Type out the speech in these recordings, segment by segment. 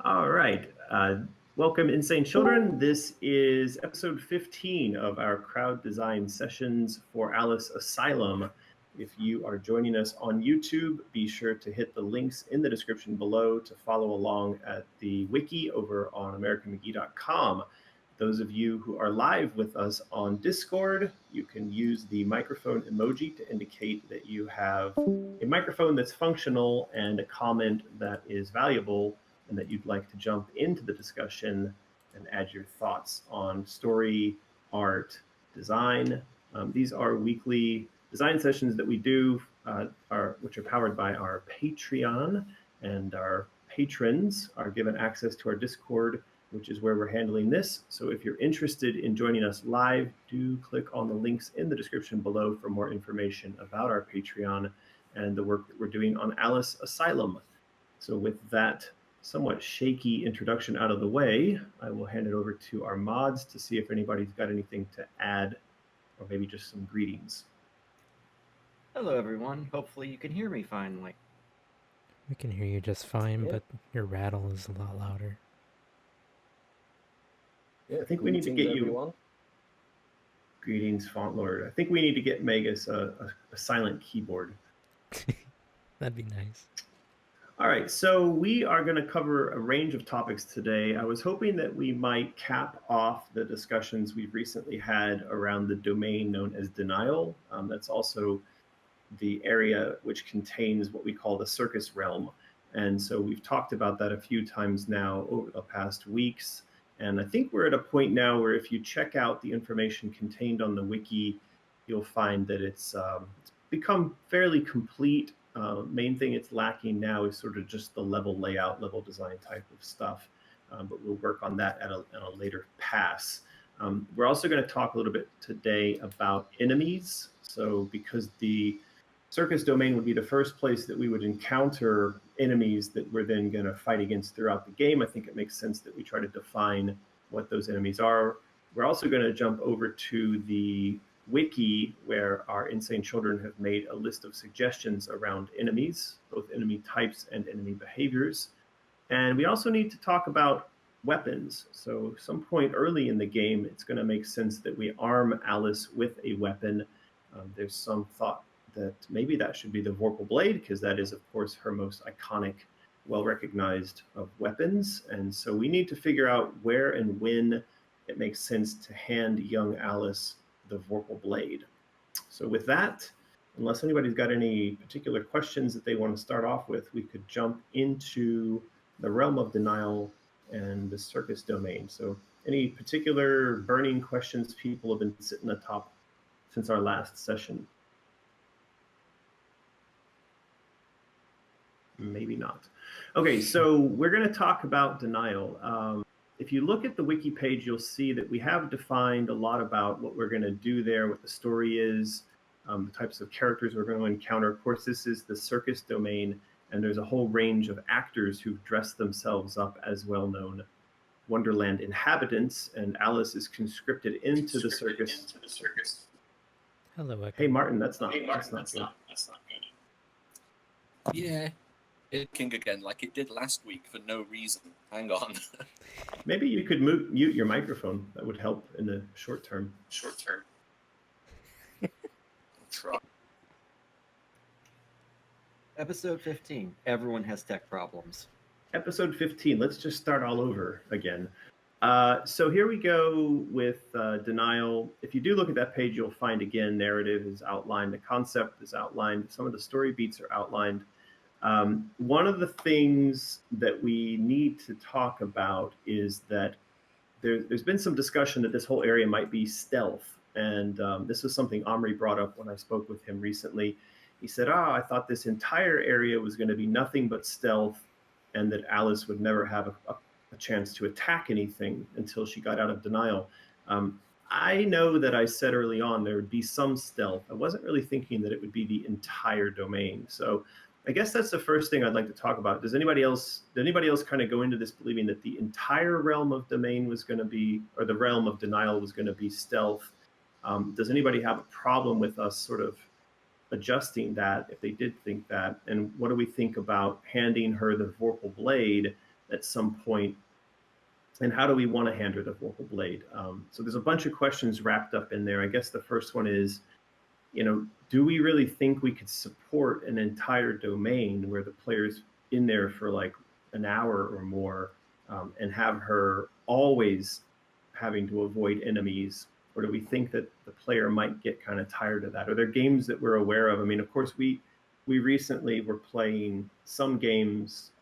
All right. Welcome, Insane Children. This is episode 15 of our crowd design sessions for Alice Asylum. If you are joining us on YouTube, be sure to hit the links in the description below to follow along at the wiki over on AmericanMcGee.com. Those of you who are live with us on Discord, you can use the microphone emoji to indicate that you have a microphone that's functional and a comment that is valuable and that you'd like to jump into the discussion and add your thoughts on story, art, design. These are weekly design sessions that we do, which are powered by our Patreon, and our patrons are given access to our Discord, which is where we're handling this. So if you're interested in joining us live, do click on the links in the description below for more information about our Patreon and the work that we're doing on Alice Asylum. So with that somewhat shaky introduction out of the way, I will hand it over to our mods to see if anybody's got anything to add, or maybe just some greetings. Hello, everyone. Hopefully you can hear me finally. We can hear you just fine, but your rattle is a lot louder. Yeah, I think we need to get you... Greetings, Font Lord. I think we need to get Magus a silent keyboard. That'd be nice. All right, so we are going to cover a range of topics today. I was hoping that we might cap off the discussions we've recently had around the domain known as Denial. That's also the area which contains what we call the circus realm. And so we've talked about that a few times now over the past weeks. And I think we're at a point now where if you check out the information contained on the wiki, you'll find that it's become fairly complete. Main thing it's lacking now is sort of just the level layout, level design type of stuff. But we'll work on that at a later pass. We're also going to talk a little bit today about enemies. So because the circus domain would be the first place that we would encounter enemies that we're then going to fight against throughout the game, I think it makes sense that we try to define what those enemies are. We're also going to jump over to the wiki, where our insane children have made a list of suggestions around enemies, both enemy types and enemy behaviors. And we also need to talk about weapons. So some point early in the game, it's going to make sense that we arm Alice with a weapon. There's some thought that maybe that should be the Vorpal Blade, because that is, of course, her most iconic, well-recognized of weapons. And so we need to figure out where and when it makes sense to hand young Alice the Vorpal Blade. So with that, unless anybody's got any particular questions that they want to start off with, we could jump into the realm of Denial and the circus domain. So any particular burning questions people have been sitting atop since our last session? Maybe not. Okay, so we're going to talk about Denial. If you look at the wiki page, you'll see that we have defined a lot about what we're going to do there, what the story is, the types of characters we're going to encounter. Of course, this is the circus domain, and there's a whole range of actors who've dressed themselves up as well-known Wonderland inhabitants, and Alice is conscripted into the circus. Hello, Echo. Hey, Martin, that's not good. Yeah, it king again like it did last week for no reason. Hang on. Maybe you could mute your microphone. That would help in the short term. I'll try. Episode 15. Everyone has tech problems. Episode 15. Let's just start all over again. So here we go with Denial. If you do look at that page, you'll find, again, narrative is outlined, the concept is outlined, some of the story beats are outlined. One of the things that we need to talk about is that there's been some discussion that this whole area might be stealth. And this was something Omri brought up when I spoke with him recently. He said, I thought this entire area was going to be nothing but stealth, and that Alice would never have a chance to attack anything until she got out of Denial. I know that I said early on there would be some stealth. I wasn't really thinking that it would be the entire domain. So I guess that's the first thing I'd like to talk about. Did anybody else kind of go into this believing that the entire realm of domain was going to be, or the realm of Denial was going to be stealth? Does anybody have a problem with us sort of adjusting that if they did think that? And what do we think about handing her the Vorpal Blade at some point? And how do we want to handle the Vorpal Blade? So there's a bunch of questions wrapped up in there. I guess the first one is, do we really think we could support an entire domain where the player's in there for like an hour or more, and have her always having to avoid enemies? Or do we think that the player might get kind of tired of that? Are there games that we're aware of? I mean, of course, we recently were playing some games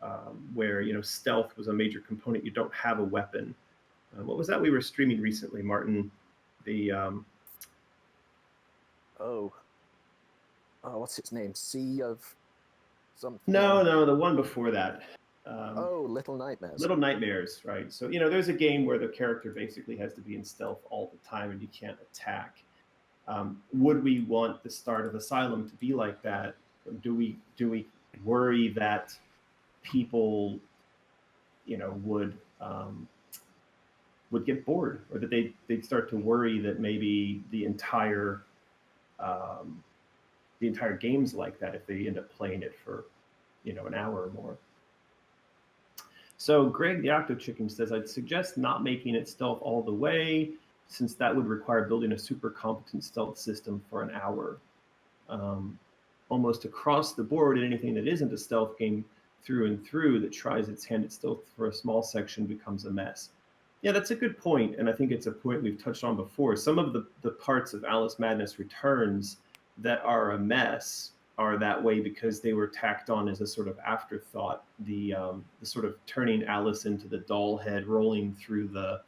where stealth was a major component. You don't have a weapon. What was that we were streaming recently, Martin? The what's its name? Sea of something. No, the one before that. Little Nightmares. Little Nightmares, right? So there's a game where the character basically has to be in stealth all the time and you can't attack. Would we want the start of Asylum to be like that? Do we worry that people would get bored, or that they'd start to worry that maybe the entire game's like that if they end up playing it for an hour or more? So Greg the Octo Chicken says, I'd suggest not making it stealth all the way, since that would require building a super competent stealth system for an hour. Almost across the board, in anything that isn't a stealth game through and through that tries its hand at stealth for a small section becomes a mess. Yeah, that's a good point, and I think it's a point we've touched on before. Some of the parts of Alice Madness Returns that are a mess are that way because they were tacked on as a sort of afterthought. The sort of turning Alice into the doll head, rolling through the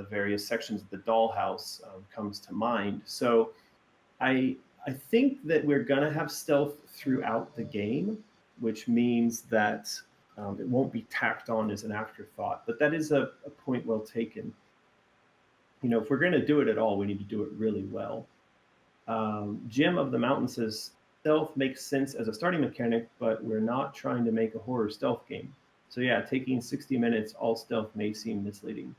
various sections of the dollhouse comes to mind. So I think that we're going to have stealth throughout the game, which means that it won't be tacked on as an afterthought. But that is a point well taken. If we're going to do it at all, we need to do it really well. Jim of the Mountain says, stealth makes sense as a starting mechanic, but we're not trying to make a horror stealth game. So yeah, taking 60 minutes all stealth may seem misleading.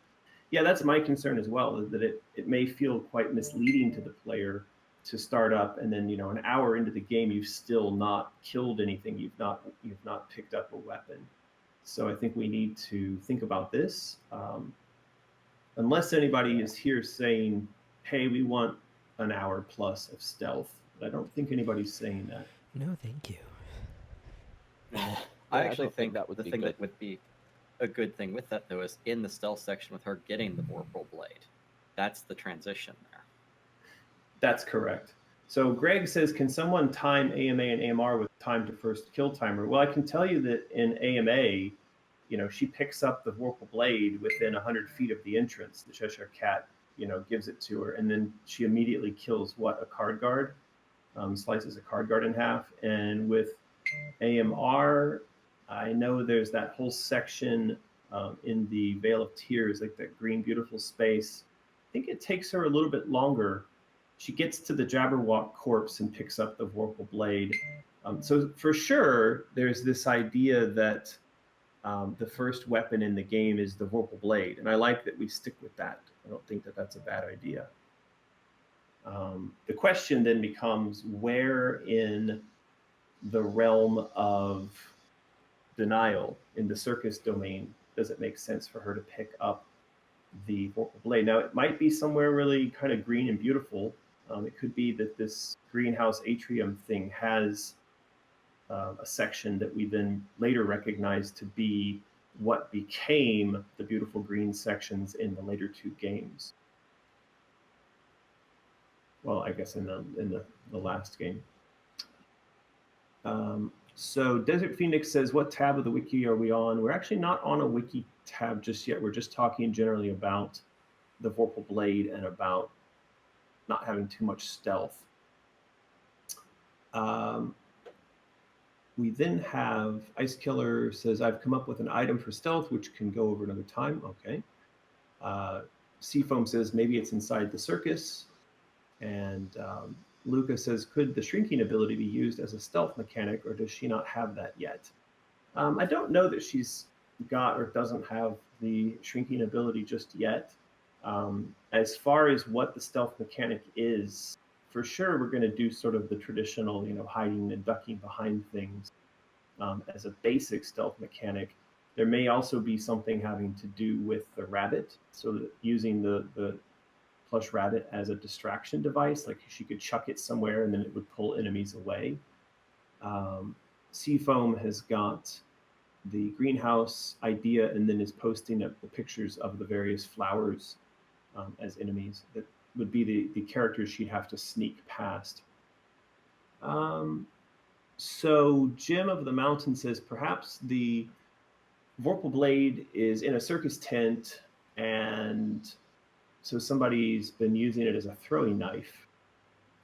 Yeah, that's my concern as well, is that it may feel quite misleading to the player to start up, and then an hour into the game you've still not killed anything, you've not picked up a weapon. So I think we need to think about this. Unless anybody is here saying, hey, we want an hour plus of stealth. I don't think anybody's saying that. No, thank you. I actually think that would the be thing good. that would be a good thing with that, though, is in the stealth section with her getting the Vorpal Blade. That's the transition there. That's correct. So Greg says, can someone time AMA and AMR with time to first kill timer? Well, I can tell you that in AMA, she picks up the Vorpal Blade within 100 feet of the entrance. The Cheshire Cat, gives it to her, and then she immediately kills a card guard, slices a card guard in half. And with AMR, I know there's that whole section in the Vale of Tears, like that green, beautiful space. I think it takes her a little bit longer. She gets to the Jabberwock corpse and picks up the Vorpal Blade. So for sure, there's this idea that the first weapon in the game is the Vorpal Blade, and I like that we stick with that. I don't think that that's a bad idea. The question then becomes, where in the realm of denial, in the circus domain, does it make sense for her to pick up the Vorpal Blade? Now, it might be somewhere really kind of green and beautiful. It could be that this greenhouse atrium thing has a section that we then later recognize to be what became the beautiful green sections in the later two games. Well, I guess in the last game. So Desert Phoenix says, what tab of the wiki are we on? We're actually not on a wiki tab just yet. We're just talking generally about the Vorpal Blade and about not having too much stealth. We then have Ice Killer says, I've come up with an item for stealth, which can go over another time. Okay. Seafoam says, maybe it's inside the circus. And Luca says, could the shrinking ability be used as a stealth mechanic, or does she not have that yet? I don't know that she's got or doesn't have the shrinking ability just yet. As far as what the stealth mechanic is, for sure we're going to do sort of the traditional, hiding and ducking behind things as a basic stealth mechanic. There may also be something having to do with the rabbit, so that using the plush rabbit as a distraction device, like she could chuck it somewhere and then it would pull enemies away. Seafoam has got the greenhouse idea and then is posting up the pictures of the various flowers as enemies. That would be the characters she'd have to sneak past. So Jim of the Mountain says perhaps the Vorpal blade is in a circus tent, and so somebody's been using it as a throwing knife.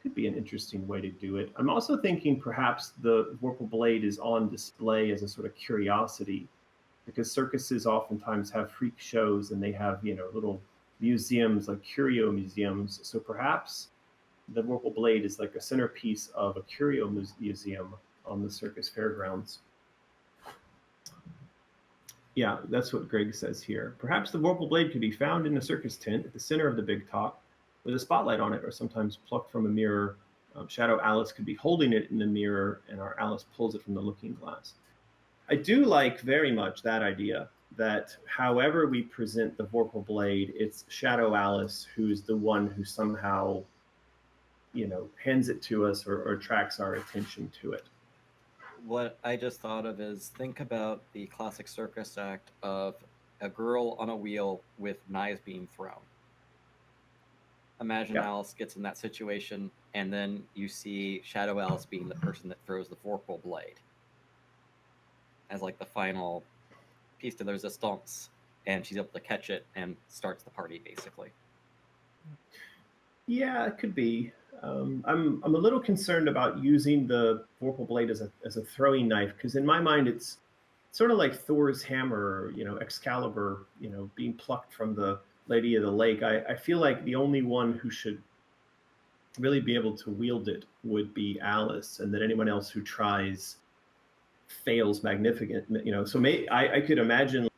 Could be an interesting way to do it. I'm also thinking perhaps the Vorpal blade is on display as a sort of curiosity, because circuses oftentimes have freak shows and they have, little museums like curio museums. So perhaps the Vorpal blade is like a centerpiece of a curio museum on the circus fairgrounds. Yeah, that's what Greg says here. Perhaps the Vorpal blade could be found in a circus tent at the center of the big top with a spotlight on it, or sometimes plucked from a mirror. Shadow Alice could be holding it in the mirror, and our Alice pulls it from the looking glass. I do like very much that idea, that however we present the Vorpal blade, it's Shadow Alice who's the one who somehow, hands it to us or attracts our attention to it. What I just thought of is, think about the classic circus act of a girl on a wheel with knives being thrown. Imagine Alice gets in that situation, and then you see Shadow Alice being the person that throws the Vorpal blade as like the final piece de resistance, and she's able to catch it and starts the party basically. Yeah, it could be. I'm a little concerned about using the Vorpal blade as a throwing knife, because in my mind it's sort of like Thor's hammer, Excalibur, being plucked from the Lady of the Lake. I feel like the only one who should really be able to wield it would be Alice, and that anyone else who tries fails magnificent. So I could imagine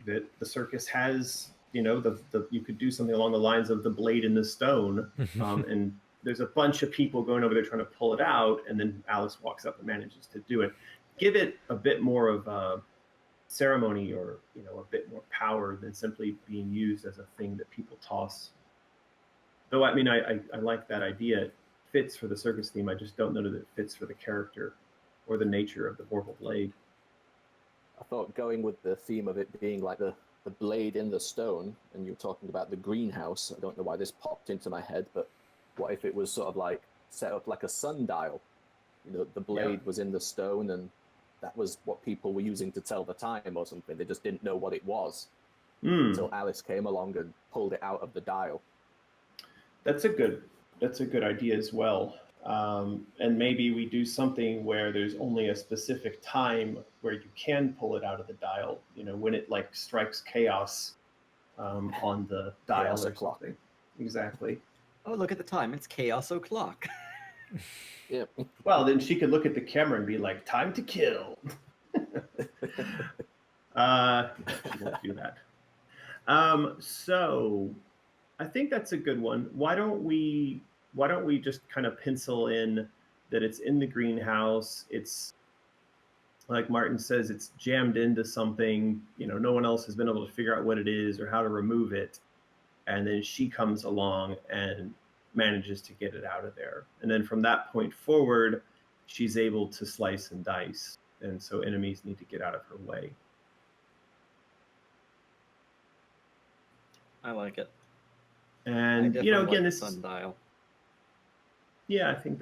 that the circus has, you could do something along the lines of the blade in the stone, and there's a bunch of people going over there trying to pull it out, and then Alice walks up and manages to do it. Give it a bit more of a ceremony, or a bit more power than simply being used as a thing that people toss. Though I like that idea. It fits for the circus theme. I just don't know that it fits for the character or the nature of the Vorpal blade. I thought going with the theme of it being like the blade in the stone, and you were talking about the greenhouse. I don't know why this popped into my head, but what if it was sort of like set up like a sundial? The blade was in the stone, and that was what people were using to tell the time or something. They just didn't know what it was until Alice came along and pulled it out of the dial. That's a good idea as well. And maybe we do something where there's only a specific time where you can pull it out of the dial, when it like strikes chaos on the dial Chaos or o'clock. something. Exactly. Oh, look at the time. It's chaos o'clock. Yep. Well, then she could look at the camera and be like, time to kill. She won't do that. So I think that's a good one. Why don't we just kind of pencil in that it's in the greenhouse? It's like Martin says, it's jammed into something, no one else has been able to figure out what it is or how to remove it. And then she comes along and manages to get it out of there. And then from that point forward, she's able to slice and dice. And so enemies need to get out of her way. I like it. And again, this sundial. Yeah, I think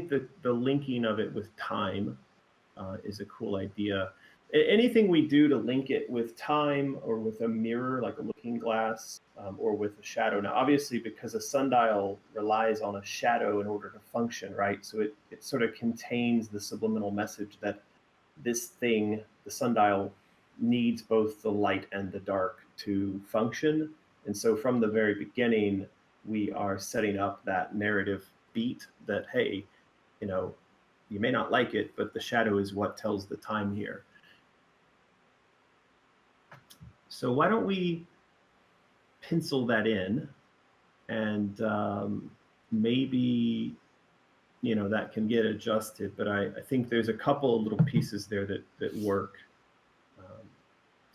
that the linking of it with time is a cool idea. Anything we do to link it with time, or with a mirror, like a looking glass, or with a shadow. Now, obviously, because a sundial relies on a shadow in order to function, right? So it sort of contains the subliminal message that this thing, the sundial, needs both the light and the dark to function. And so from the very beginning, we are setting up that narrative beat that, hey, you may not like it, but the shadow is what tells the time here. So why don't we pencil that in, and maybe that can get adjusted. But I think there's a couple of little pieces there that work.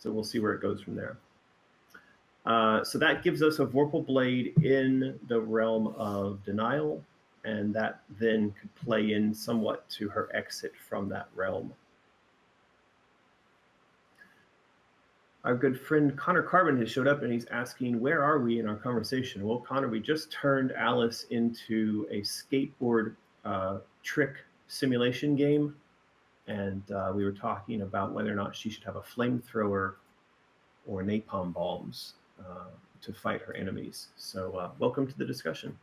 So we'll see where it goes from there. So that gives us a Vorpal Blade in the realm of denial, and that then could play in somewhat to her exit from that realm. Our good friend Connor Carbon has showed up and he's asking, where are we in our conversation? Well, Connor, we just turned Alice into a skateboard trick simulation game, and we were talking about whether or not she should have a flamethrower or napalm bombs to fight her enemies. So welcome to the discussion.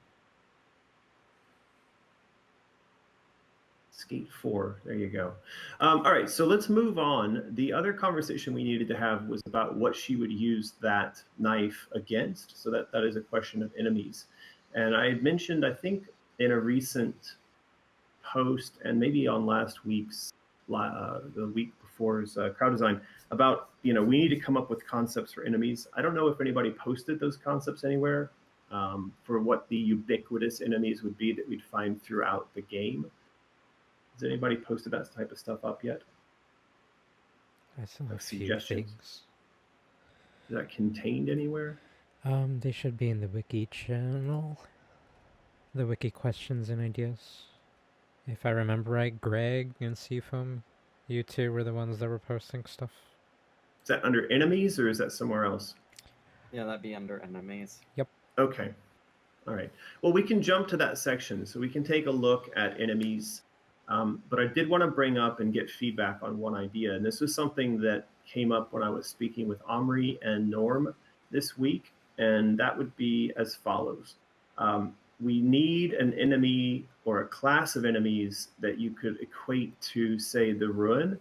Skate 4, there you go. All right, so let's move on. The other conversation we needed to have was about what she would use that knife against. So that is a question of enemies. And I had mentioned, I think, in a recent post and maybe on last week's, the week before's crowd design, about, we need to come up with concepts for enemies. I don't know if anybody posted those concepts anywhere for what the ubiquitous enemies would be that we'd find throughout the game. Has anybody posted that type of stuff up yet? I saw a few suggestions? things. Is that contained anywhere? They should be in the wiki channel. The wiki questions and ideas. If I remember right, Greg and Seafoam, you two were the ones that were posting stuff. Is that under enemies or is that somewhere else? Yeah, that'd be under enemies. Yep. Okay. All right. Well, we can jump to that section. So we can take a look at enemies. But I did want to bring up and get feedback on one idea. And this was something that came up when I was speaking with Omri and Norm this week. And that would be as follows. We need an enemy or a class of enemies that you could equate to, say, the Ruin,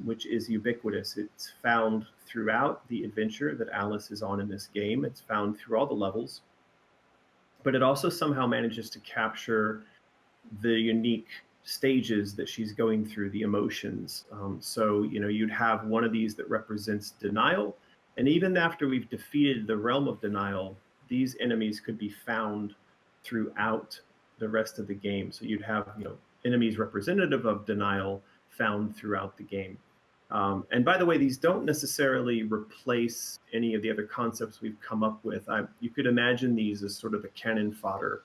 which is ubiquitous. It's found throughout the adventure that Alice is on in this game. It's found through all the levels. But it also somehow manages to capture the unique stages that she's going through, the emotions. So, you'd have one of these that represents denial. And even after we've defeated the realm of denial, these enemies could be found throughout the rest of the game. So you'd have, enemies representative of denial found throughout the game. And by the way, these don't necessarily replace any of the other concepts we've come up with. You could imagine these as sort of a cannon fodder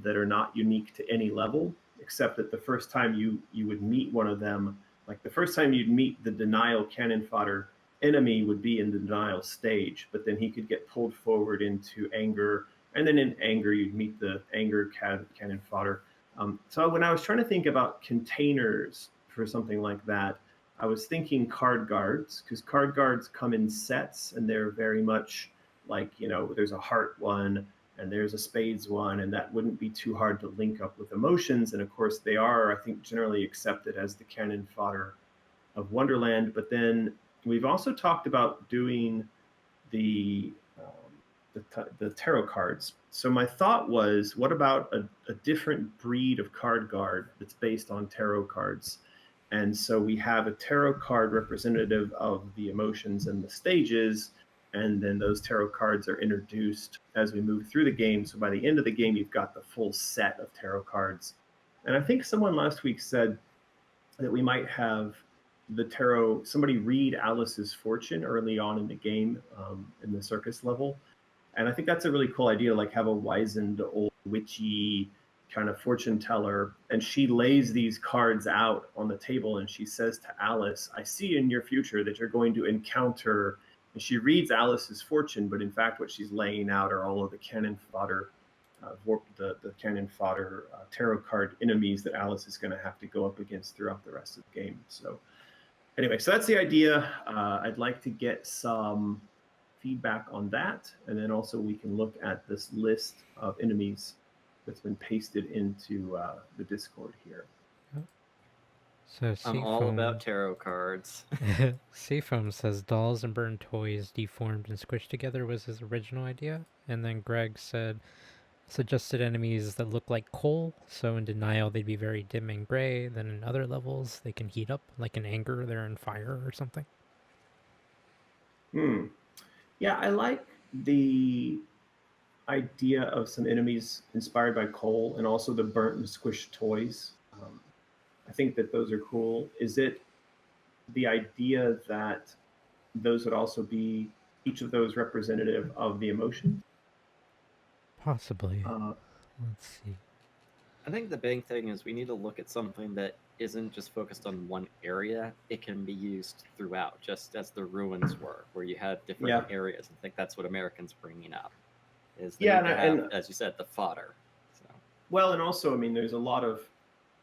that are not unique to any level, except that the first time you would meet one of them, like the first time you'd meet the denial cannon fodder enemy would be in the denial stage, but then he could get pulled forward into anger, and then in anger you'd meet the anger cannon fodder. So when I was trying to think about containers for something like that, I was thinking card guards, because card guards come in sets and they're very much like, there's a heart one, and there's a spades one, and that wouldn't be too hard to link up with emotions. And of course they are, I think, generally accepted as the cannon fodder of Wonderland. But then we've also talked about doing the tarot cards. So my thought was, what about a different breed of card guard that's based on tarot cards? And so we have a tarot card representative of the emotions and the stages, and then those tarot cards are introduced as we move through the game. So by the end of the game, you've got the full set of tarot cards. And I think someone last week said that we might have the tarot, somebody read Alice's fortune early on in the game in the circus level. And I think that's a really cool idea, like have a wizened old witchy kind of fortune teller, and she lays these cards out on the table and she says to Alice, I see in your future that you're going to encounter. And she reads Alice's fortune, but in fact, what she's laying out are all of the cannon fodder, the cannon fodder tarot card enemies that Alice is going to have to go up against throughout the rest of the game. So, anyway, so that's the idea. I'd like to get some feedback on that, and then also we can look at this list of enemies that's been pasted into the Discord here. So I'm all about tarot cards. Seafoam says dolls and burned toys deformed and squished together was his original idea. And then Greg said suggested enemies that look like coal. So in denial, they'd be very dim and gray. Then in other levels, they can heat up. Like in anger, they're in fire or something. Yeah, I like the idea of some enemies inspired by coal, and also the burnt and squished toys. I think that those are cool. Is it the idea that those would also be each of those representative of the emotion. Possibly. Uh, Let's see. I think the big thing is we need to look at something that isn't just focused on one area. It can be used throughout, just as the ruins were, where you had different Yeah. areas. I think that's what Americans bringing up. Is they Yeah, need to have, and as you said, the fodder. So well, and also, I mean, there's a lot of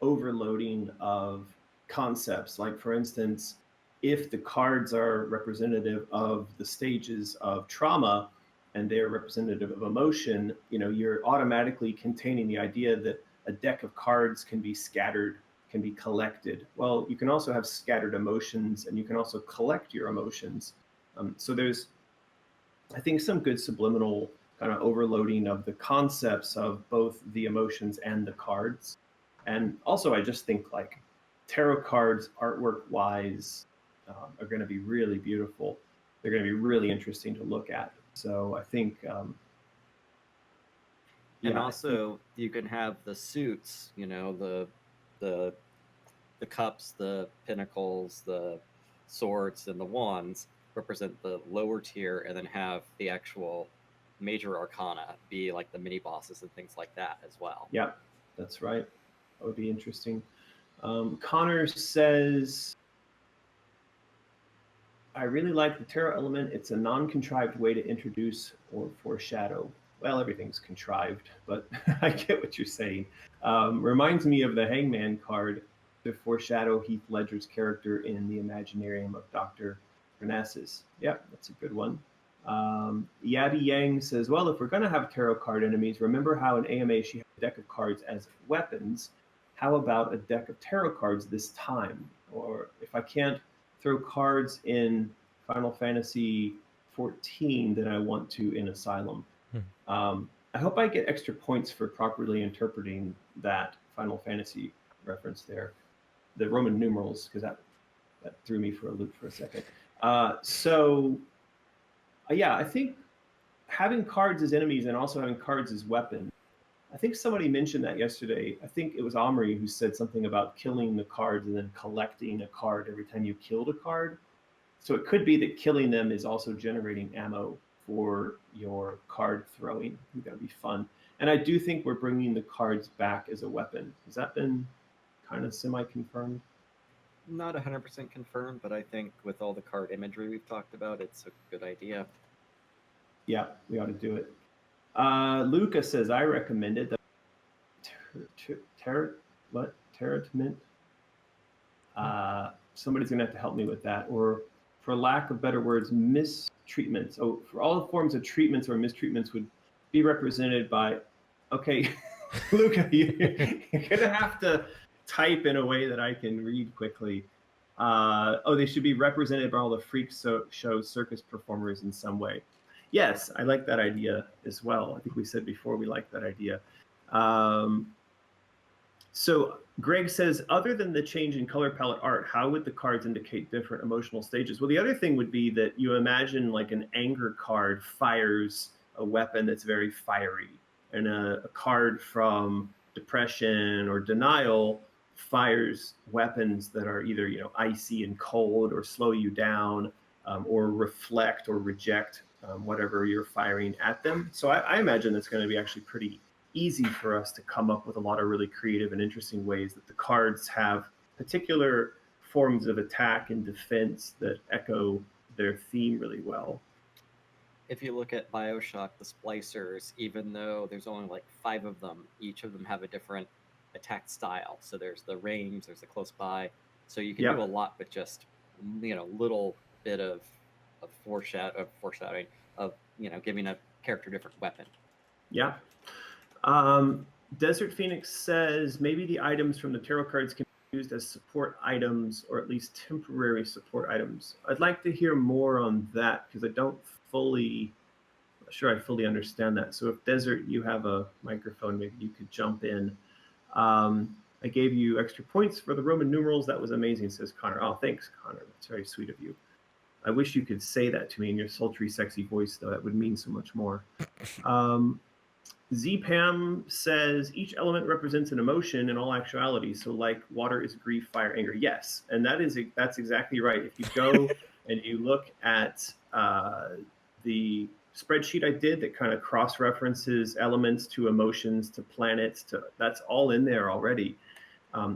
overloading of concepts. Like, for instance, if the cards are representative of the stages of trauma and they're representative of emotion, you're automatically containing the idea that a deck of cards can be scattered, can be collected. Well, you can also have scattered emotions, and you can also collect your emotions. So there's, I think, some good subliminal kind of overloading of the concepts of both the emotions and the cards. And also, I just think like tarot cards, artwork wise, are going to be really beautiful. They're going to be really interesting to look at. So I think, and yeah, also you can have the suits, the cups, the pinnacles, the swords, and the wands represent the lower tier, and then have the actual major arcana be like the mini bosses and things like that as well. yeah, that's right. That would be interesting. Connor says, I really like the tarot element. It's a non-contrived way to introduce or foreshadow. Well, everything's contrived, but I get what you're saying. Reminds me of the Hangman card to foreshadow Heath Ledger's character in the Imaginarium of Dr. Parnassus. Yeah, that's a good one. Yabby Yang says, well, if we're going to have tarot card enemies, remember how in AMA she had a deck of cards as weapons. How about a deck of tarot cards this time? Or if I can't throw cards in Final Fantasy 14 than I want to in Asylum. I hope I get extra points for properly interpreting that Final Fantasy reference there. The Roman numerals, because that threw me for a loop for a second. Yeah, I think having cards as enemies and also having cards as weapons. I think somebody mentioned that yesterday. I think it was Omri who said something about killing the cards and then collecting a card every time you killed a card. So it could be that killing them is also generating ammo for your card throwing. I think that would be fun. And I do think we're bringing the cards back as a weapon. Has that been kind of semi-confirmed? Not 100% confirmed, but I think with all the card imagery we've talked about, it's a good idea. Yeah, we ought to do it. Luca says, I recommended the Terratment. Somebody's going to have to help me with that. Or for lack of better words, mistreatments. Oh, for all forms of treatments or mistreatments would be represented by, okay, Luca, you're going to have to type in a way that I can read quickly. They should be represented by all the freak show circus performers in some way. Yes, I like that idea as well. I think we said before we like that idea. So Greg says, other than the change in color palette art, how would the cards indicate different emotional stages? Well, the other thing would be that you imagine like an anger card fires a weapon that's very fiery, and a card from depression or denial fires weapons that are either icy and cold, or slow you down, or reflect or reject whatever you're firing at them. So I imagine it's going to be actually pretty easy for us to come up with a lot of really creative and interesting ways that the cards have particular forms of attack and defense that echo their theme really well. If you look at BioShock, the splicers, even though there's only like 5 of them, each of them have a different attack style. So there's the range, there's the close by. So you can do a lot with just little bit of foreshadowing of giving a character a different weapon. Yeah. Desert Phoenix says maybe the items from the tarot cards can be used as support items, or at least temporary support items. I'd like to hear more on that, because I'm not sure I fully understand that. So if Desert, you have a microphone, maybe you could jump in. I gave you extra points for the Roman numerals. That was amazing, says Connor. Oh, thanks, Connor. That's very sweet of you. I wish you could say that to me in your sultry, sexy voice, though. That would mean so much more. ZPam says each element represents an emotion in all actuality. So like water is grief, fire, anger. Yes, and that's exactly right. If you go and you look at the spreadsheet I did that kind of cross-references elements to emotions to planets, that's all in there already.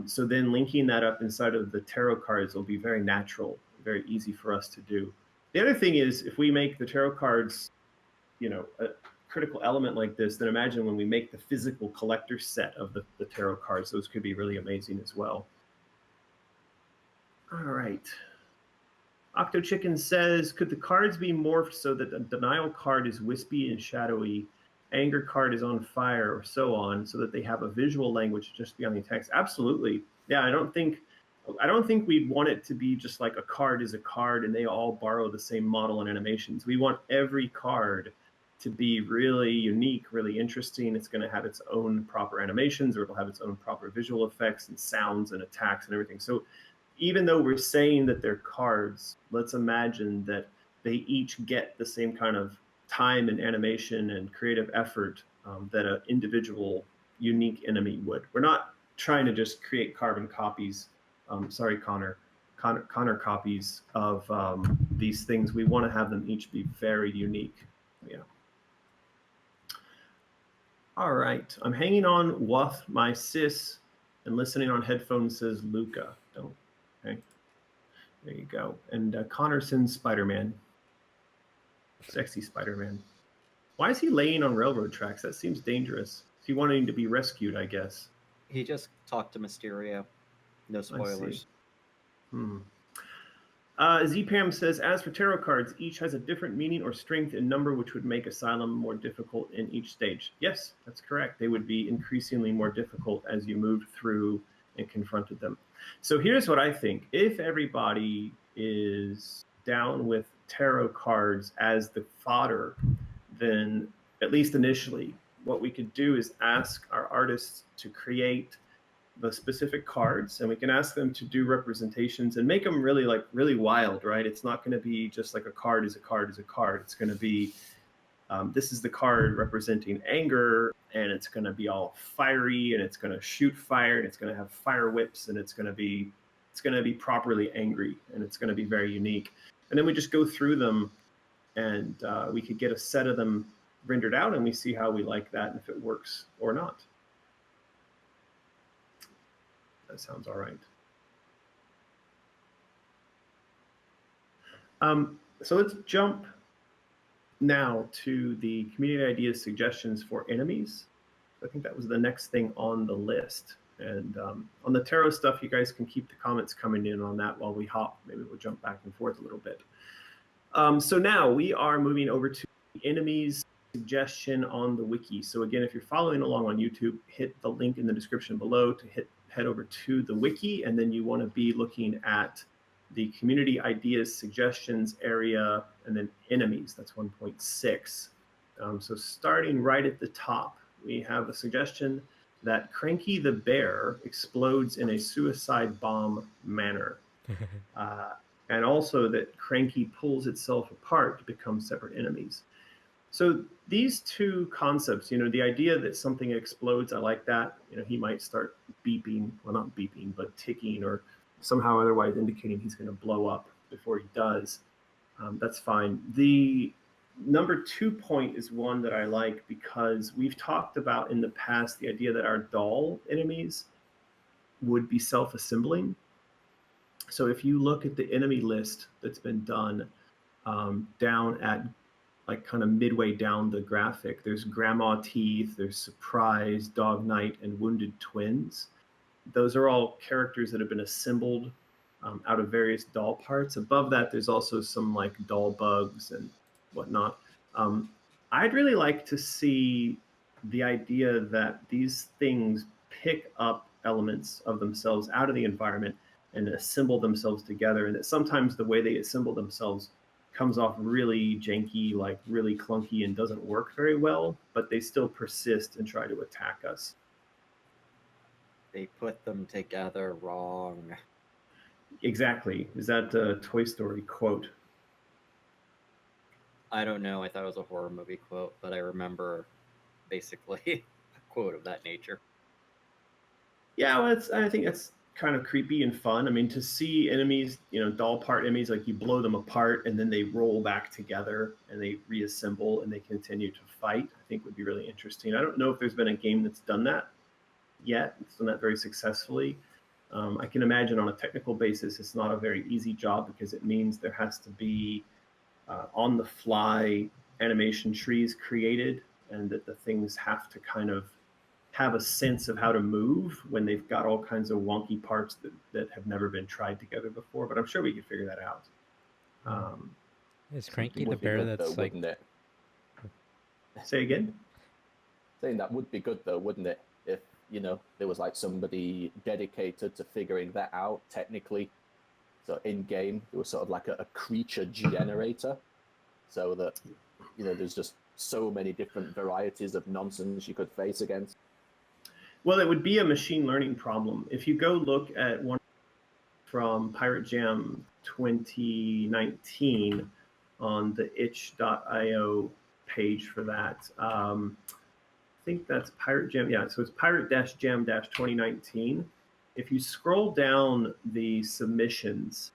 So then linking that up inside of the tarot cards will be very natural, very easy for us to do. The other thing is, if we make the tarot cards, a critical element like this, then imagine when we make the physical collector set of the tarot cards. Those could be really amazing as well. All right. Octo Chicken says, could the cards be morphed so that the denial card is wispy and shadowy, anger card is on fire, or so on, so that they have a visual language just beyond the text? Absolutely. Yeah, I don't think we'd want it to be just like a card is a card and they all borrow the same model and animations. We want every card to be really unique, really interesting. It's going to have its own proper animations, or it'll have its own proper visual effects and sounds and attacks and everything. So even though we're saying that they're cards, let's imagine that they each get the same kind of time and animation and creative effort that an individual unique enemy would. We're not trying to just create carbon copies. Sorry, Connor copies of these things. We want to have them each be very unique. Yeah. All right. I'm hanging on Wuff, my sis, and listening on headphones, says Luca. Don't. Okay. There you go. And Connor sends Spider-Man. Sexy Spider-Man. Why is he laying on railroad tracks? That seems dangerous. Is he wanting to be rescued, I guess? He just talked to Mysterio. No spoilers. ZPam says, as for tarot cards, each has a different meaning or strength in number, which would make Asylum more difficult in each stage. Yes, that's correct. They would be increasingly more difficult as you moved through and confronted them. So here's what I think. If everybody is down with tarot cards as the fodder, then at least initially, what we could do is ask our artists to create the specific cards, and we can ask them to do representations and make them really wild, right? It's not going to be just like a card is a card is a card. It's going to be this is the card representing anger, and it's going to be all fiery, and it's going to shoot fire, and it's going to have fire whips, and it's going to be properly angry, and it's going to be very unique. And then we just go through them, and we could get a set of them rendered out, and we see how we like that and if it works or not. That sounds all right. So let's jump now to the community ideas suggestions for enemies. I think that was the next thing on the list. And on the tarot stuff, you guys can keep the comments coming in on that while we hop. Maybe we'll jump back and forth a little bit. So now we are moving over to the enemies suggestion on the wiki. So again, if you're following along on YouTube, hit the link in the description below to head over to the wiki, and then you want to be looking at the community ideas suggestions area, and then enemies. That's 1.6. So starting right at the top, we have a suggestion that Cranky the Bear explodes in a suicide bomb manner. And also that Cranky pulls itself apart to become separate enemies. So these two concepts, the idea that something explodes, I like that. He might start beeping, well, not beeping, but ticking, or somehow otherwise indicating he's going to blow up before he does. That's fine. The number 2 point is one that I like because we've talked about in the past the idea that our doll enemies would be self-assembling. So if you look at the enemy list that's been done down at like kind of midway down the graphic, there's Grandma Teeth, there's Surprise, Dog Knight, and Wounded Twins. Those are all characters that have been assembled out of various doll parts. Above that, there's also some like doll bugs and whatnot. I'd really like to see the idea that these things pick up elements of themselves out of the environment and assemble themselves together, and that sometimes the way they assemble themselves comes off really janky, like really clunky, and doesn't work very well, but they still persist and try to attack us. They put them together wrong. Exactly. Is that a Toy Story quote? I don't know. I thought it was a horror movie quote, but I remember basically a quote of that nature. Yeah, well, I think that's kind of creepy and fun. I mean, to see enemies, doll part enemies, like you blow them apart and then they roll back together and they reassemble and they continue to fight, I think would be really interesting. I don't know if there's been a game that's done that yet. It's done that very successfully. I can imagine on a technical basis, it's not a very easy job because it means there has to be on the fly animation trees created, and that the things have to kind of have a sense of how to move when they've got all kinds of wonky parts that have never been tried together before. But I'm sure we could figure that out. Is Cranky the Would be bear good, that's though, like? wouldn't it? Say again? Saying that would be good, though, wouldn't it? If there was like somebody dedicated to figuring that out technically. So in game, there was sort of like a creature generator, so that there's just so many different varieties of nonsense you could face against. Well, it would be a machine learning problem. If you go look at one from Pirate Jam 2019 on the itch.io page for that. I think that's Pirate Jam. Yeah, so it's Pirate-Jam-2019. If you scroll down the submissions,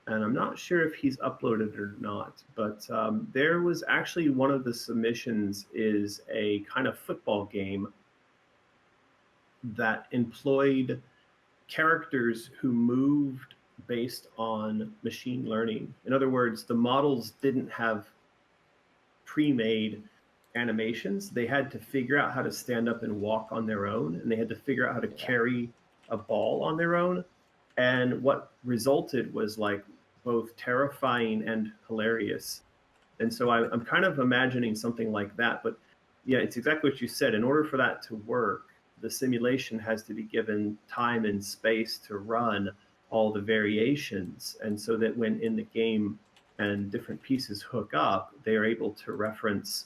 and I'm not sure if he's uploaded or not, but there was actually one of the submissions is a kind of football game that employed characters who moved based on machine learning. In other words, the models didn't have pre-made animations. They had to figure out how to stand up and walk on their own, and they had to figure out how to carry a ball on their own. And what resulted was like both terrifying and hilarious. And so I'm kind of imagining something like that. But yeah, it's exactly what you said. In order for that to work, the simulation has to be given time and space to run all the variations. And so that when in the game and different pieces hook up, they are able to reference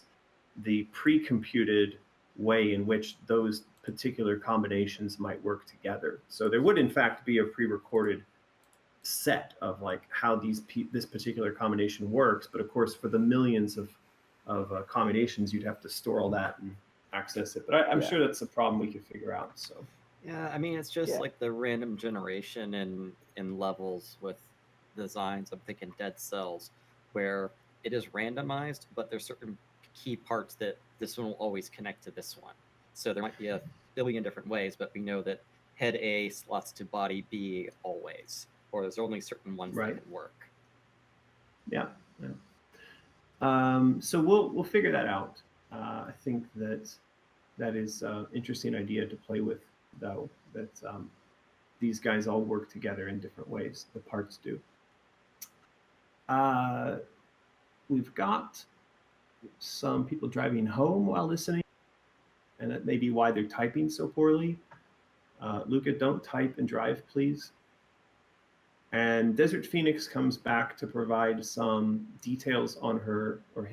the pre-computed way in which those particular combinations might work together. So there would in fact be a pre-recorded set of like how this particular combination works. But of course, for the millions of combinations, you'd have to store all that and access it. But I'm sure that's a problem we could figure out. So yeah, I mean, it's just like the random generation in levels with designs. I'm thinking Dead Cells, where it is randomized, but there's certain key parts that this one will always connect to this one. So there might be a billion different ways, but we know that head A slots to body B always, or there's only certain ones that can work. Yeah. So we'll figure that out. I think that is an interesting idea to play with, though, that these guys all work together in different ways. The parts do. We've got some people driving home while listening, and that may be why they're typing so poorly. Luca, don't type and drive, please. And Desert Phoenix comes back to provide some details on her or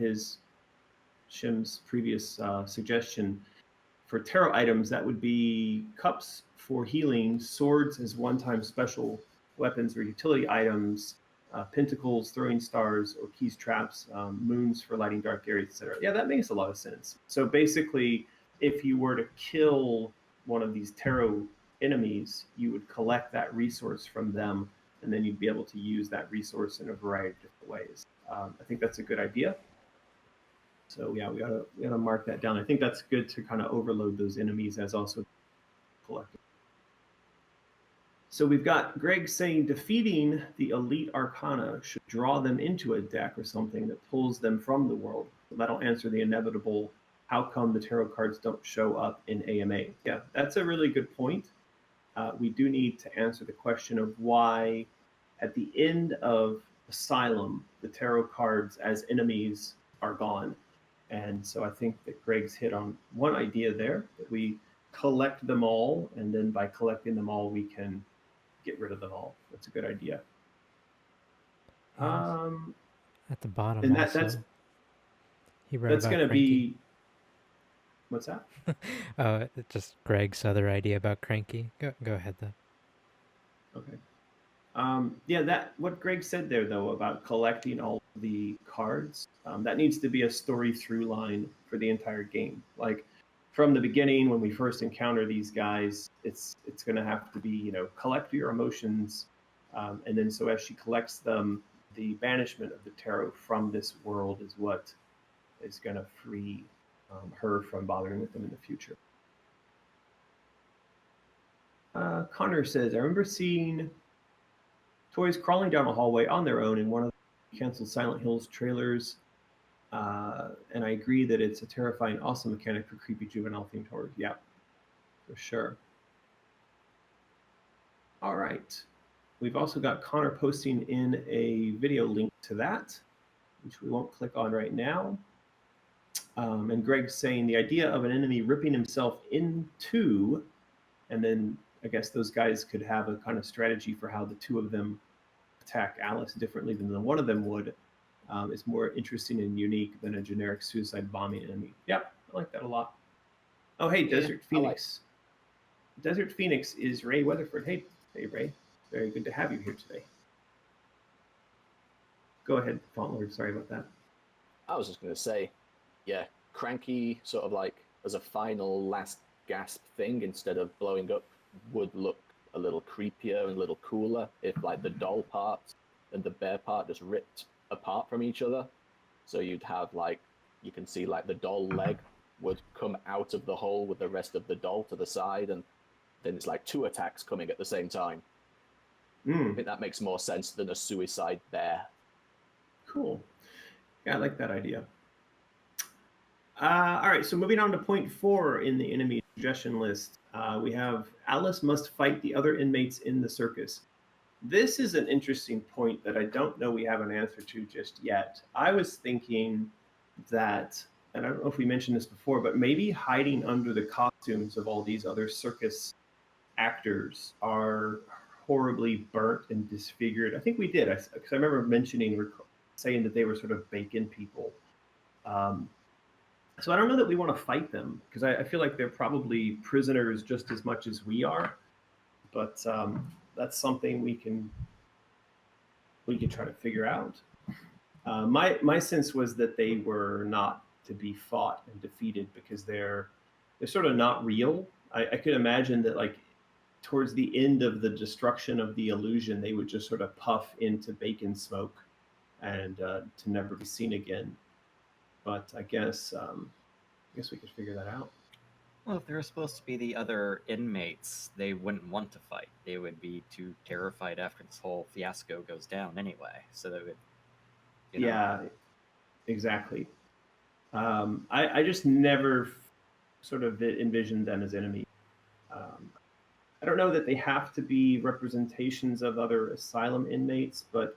Shim's previous suggestion for tarot items. That would be cups for healing, swords as one-time special weapons or utility items, pentacles, throwing stars, or keys, traps, moons for lighting dark areas, etc. Yeah, that makes a lot of sense. So basically, if you were to kill one of these tarot enemies, you would collect that resource from them, and then you'd be able to use that resource in a variety of different ways. I think that's a good idea. So yeah, we gotta mark that down. I think that's good to kind of overload those enemies as also collectibles. So we've got Greg saying defeating the elite arcana should draw them into a deck or something that pulls them from the world. That'll answer the inevitable, how come the tarot cards don't show up in AMA? Yeah, that's a really good point. We do need to answer the question of why at the end of Asylum, the tarot cards as enemies are gone. And so I think that Greg's hit on one idea there, that we collect them all, and then by collecting them all, we can get rid of them all. That's a good idea. At the bottom, and also, that's he wrote that's about going to be. What's that? Just Greg's other idea about Cranky. Go ahead, though. Okay. Yeah, what Greg said there, though, about collecting all the cards, that needs to be a story through line for the entire game. Like, from the beginning, when we first encounter these guys, it's going to have to be, collect your emotions, and then so as she collects them, the banishment of the tarot from this world is what is going to free her from bothering with them in the future. Connor says, I remember seeing toys crawling down a hallway on their own in one of the canceled Silent Hills trailers. And I agree that it's a terrifying, awesome mechanic for creepy juvenile themed horror. Yeah, for sure. All right. We've also got Connor posting in a video link to that, which we won't click on right now. And Greg's saying the idea of an enemy ripping himself in two, and then I guess those guys could have a kind of strategy for how the two of them attack Alice differently than the one of them would. Is more interesting and unique than a generic suicide bombing enemy. Yep, I like that a lot. Oh, hey, Desert Phoenix. Desert Phoenix is Ray Weatherford. Hey, Ray. Very good to have you here today. Go ahead, Font Lord. Sorry about that. I was just going to say, yeah, Cranky sort of like as a final last gasp thing instead of blowing up would look a little creepier and a little cooler if like the doll part and the bear part just ripped apart from each other. So you'd have like, you can see like the doll leg would come out of the hole with the rest of the doll to the side, and then it's like two attacks coming at the same time. I think that makes more sense than a suicide bear. Cool. Yeah, I like that idea. All right, so moving on to point 4 in the enemy suggestion list, we have Alice must fight the other inmates in the circus. This is an interesting point that I don't know we have an answer to just yet. I was thinking that, and I don't know if we mentioned this before, but maybe hiding under the costumes of all these other circus actors are horribly burnt and disfigured. I think we did, because I remember saying that they were sort of bacon people. So I don't know that we want to fight them, because I feel like they're probably prisoners just as much as we are. But that's something we can try to figure out. My sense was that they were not to be fought and defeated because they're sort of not real. I could imagine that like towards the end of the destruction of the illusion, they would just sort of puff into bacon smoke and to never be seen again. But I guess we could figure that out. Well, if they were supposed to be the other inmates, they wouldn't want to fight. They would be too terrified after this whole fiasco goes down anyway. So they would, Yeah, exactly. I just never sort of envisioned them as enemies. I don't know that they have to be representations of other asylum inmates, but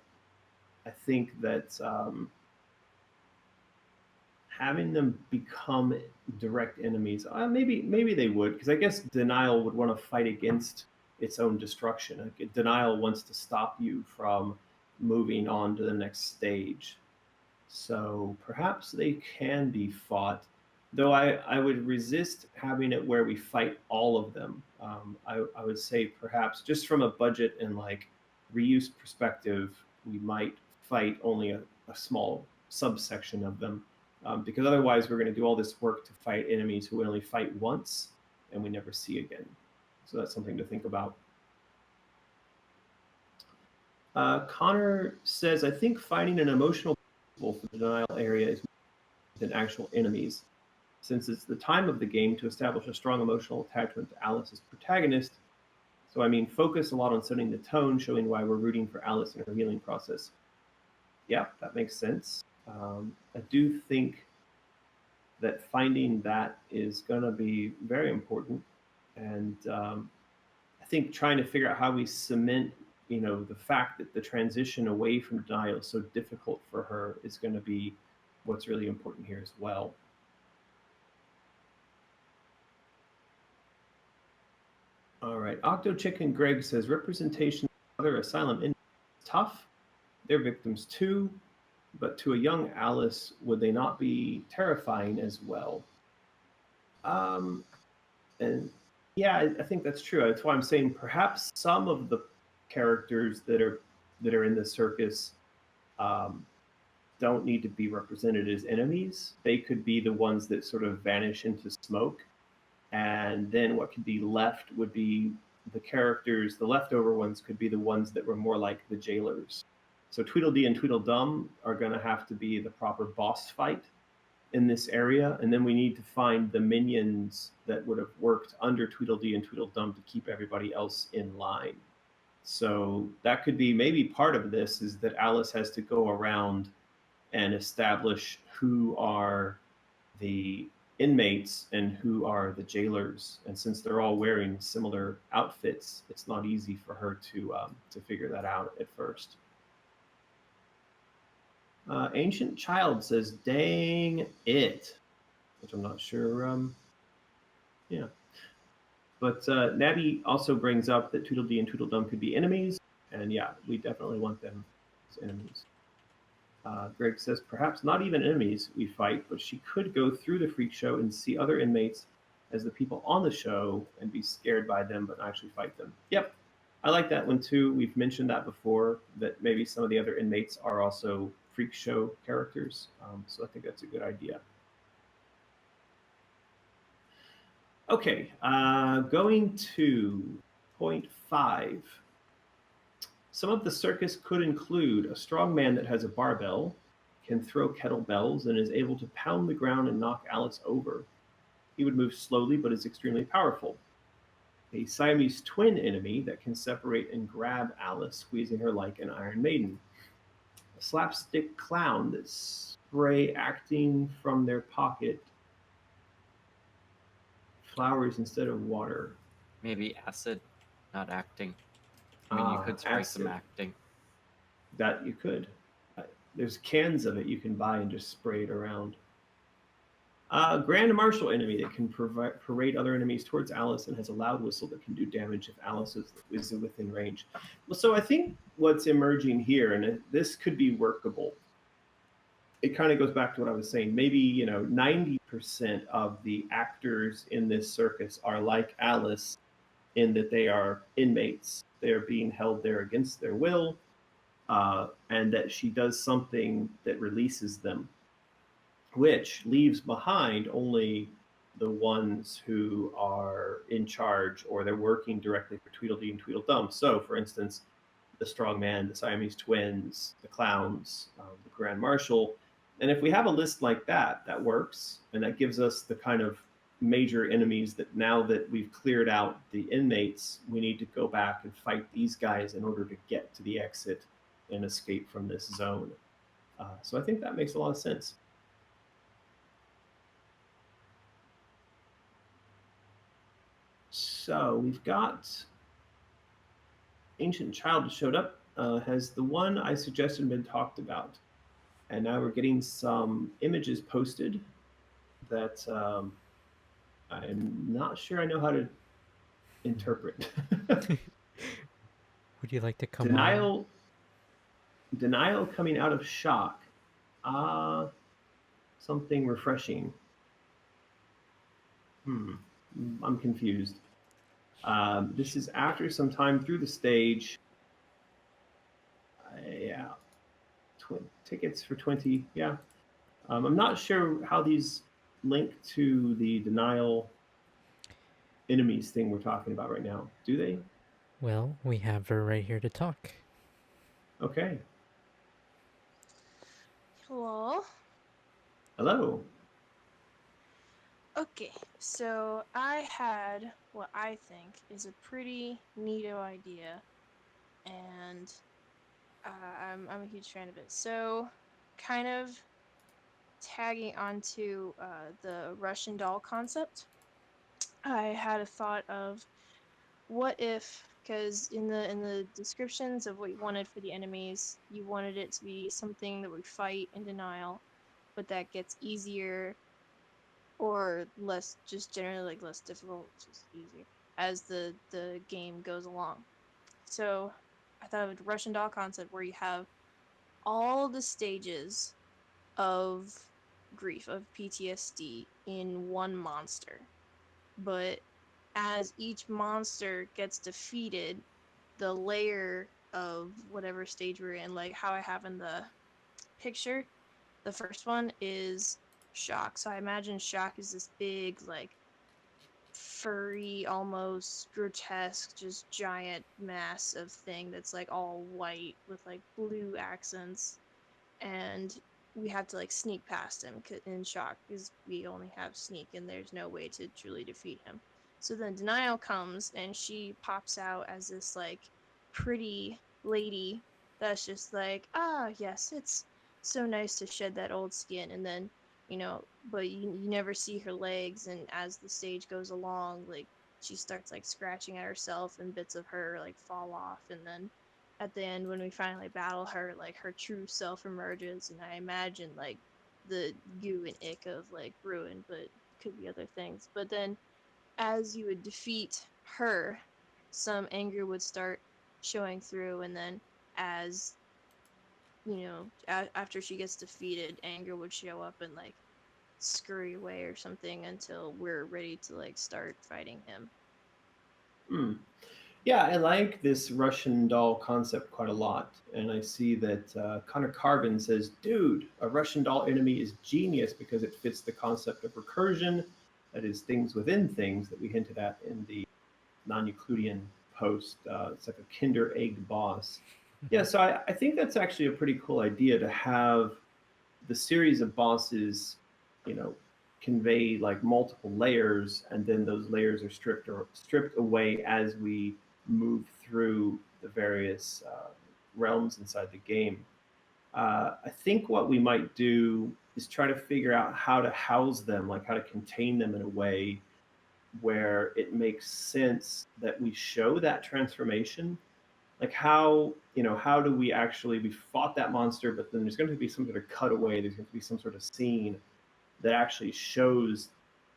I think that having them become direct enemies, maybe they would, because I guess denial would want to fight against its own destruction. Like, denial wants to stop you from moving on to the next stage. So perhaps they can be fought, though I would resist having it where we fight all of them. I would say perhaps just from a budget and like reuse perspective, we might fight only a small subsection of them, because otherwise we're going to do all this work to fight enemies who we only fight once and we never see again. So that's something to think about. Connor says, I think finding an emotional for the denial area is than actual enemies, since it's the time of the game to establish a strong emotional attachment to Alice's protagonist. So I mean, focus a lot on setting the tone, showing why we're rooting for Alice in her healing process. Yeah, that makes sense. I do think that finding that is going to be very important, and I think trying to figure out how we cement, the fact that the transition away from denial is so difficult for her is going to be what's really important here as well. All right, Octo Chicken Greg says representation of other asylum inmates is tough. They're victims too, but to a young Alice, would they not be terrifying as well? And yeah, I think that's true. That's why I'm saying perhaps some of the characters that are in the circus don't need to be represented as enemies. They could be the ones that sort of vanish into smoke. and then what could be left would be the characters. The leftover ones could be the ones that were more like the jailers. So Tweedledee and Tweedledum are going to have to be the proper boss fight in this area, and then we need to find the minions that would have worked under Tweedledee and Tweedledum to keep everybody else in line. So that could be maybe part of this, is that Alice has to go around and establish who are the inmates and who are the jailers. And since they're all wearing similar outfits, it's not easy for her to figure that out at first. Ancient Child says, "Dang it," which I'm not sure. Yeah. But Nabby also brings up that Tweedledee and Tweedledum could be enemies, and yeah, we definitely want them as enemies. Greg says, "Perhaps not even enemies we fight, but she could go through the freak show and see other inmates as the people on the show and be scared by them, but actually fight them." Yep, I like that one too. We've mentioned that before, that maybe some of the other inmates are also freak show characters. So I think that's a good idea. Okay, going to point 5. Some of the circus could include a strong man that has a barbell, can throw kettlebells, and is able to pound the ground and knock Alice over. He would move slowly but is extremely powerful. A Siamese twin enemy that can separate and grab Alice, squeezing her like an Iron Maiden. A slapstick clown that spray acting from their pocket flowers instead of water. Maybe acid, not acting. I mean, you could spray some acting. That you could. There's cans of it you can buy and just spray it around. Grand Marshal enemy that can parade other enemies towards Alice and has a loud whistle that can do damage if Alice is within range. Well, so I think what's emerging here, and this could be workable, it kind of goes back to what I was saying. Maybe 90% of the actors in this circus are like Alice, in that they are inmates. They are being held there against their will, and that she does something that releases them, which leaves behind only the ones who are in charge, or they're working directly for Tweedledee and Tweedledum. So, for instance, the strong man, the Siamese twins, the clowns, the Grand Marshal. And if we have a list like that, that works, and that gives us the kind of major enemies that, now that we've cleared out the inmates, we need to go back and fight these guys in order to get to the exit and escape from this zone. So I think that makes a lot of sense. So we've got Ancient Child showed up. Has the one I suggested been talked about? And now we're getting some images posted that I'm not sure I know how to interpret. Would you like to come on? Denial coming out of shock. Something refreshing. I'm confused. This is after some time through the stage. Yeah. Tickets for 20. Yeah. I'm not sure how these link to the denial enemies thing we're talking about right now. Do they? Well, we have her right here to talk. Okay. Hello. Hello. Okay, so I had what I think is a pretty neato idea, and I'm a huge fan of it. So, kind of tagging onto the Russian doll concept, I had a thought of, what if, because in the descriptions of what you wanted for the enemies, you wanted it to be something that would fight in denial, but that gets easier or less, just generally like less difficult, just easier as the game goes along. So I thought of a Russian doll concept where you have all the stages of grief, of PTSD in one monster, but as each monster gets defeated, the layer of whatever stage we're in, like how I have in the picture, the first one is shock. So I imagine shock is this big, like, furry, almost grotesque, just giant mass of thing that's like all white with like blue accents, and we have to like sneak past him in shock because we only have sneak and there's no way to truly defeat him. So then Denial comes and she pops out as this like pretty lady that's just like, ah, yes, it's so nice to shed that old skin. And then, but you never see her legs. And as the stage goes along, like she starts like scratching at herself and bits of her like fall off. And then at the end, when we finally battle her, like her true self emerges. And I imagine like the goo and ick of like ruin, but could be other things. But then as you would defeat her, some anger would start showing through, and then as after she gets defeated, anger would show up and like scurry away or something until we're ready to like start fighting him. Hmm. Yeah, I like this Russian doll concept quite a lot. And I see that Connor Carbon says, dude, a Russian doll enemy is genius because it fits the concept of recursion, that is, things within things that we hinted at in the non Euclidean post. It's like a Kinder Egg boss. Yeah, so I think that's actually a pretty cool idea to have the series of bosses, you know, convey like multiple layers, and then those layers are stripped away as we move through the various realms inside the game. I think what we might do is try to figure out how to house them, like how to contain them in a way where it makes sense that we show that transformation. Like how do we actually, we fought that monster, but then there's going to be some sort of cutaway, there's going to be some sort of scene that actually shows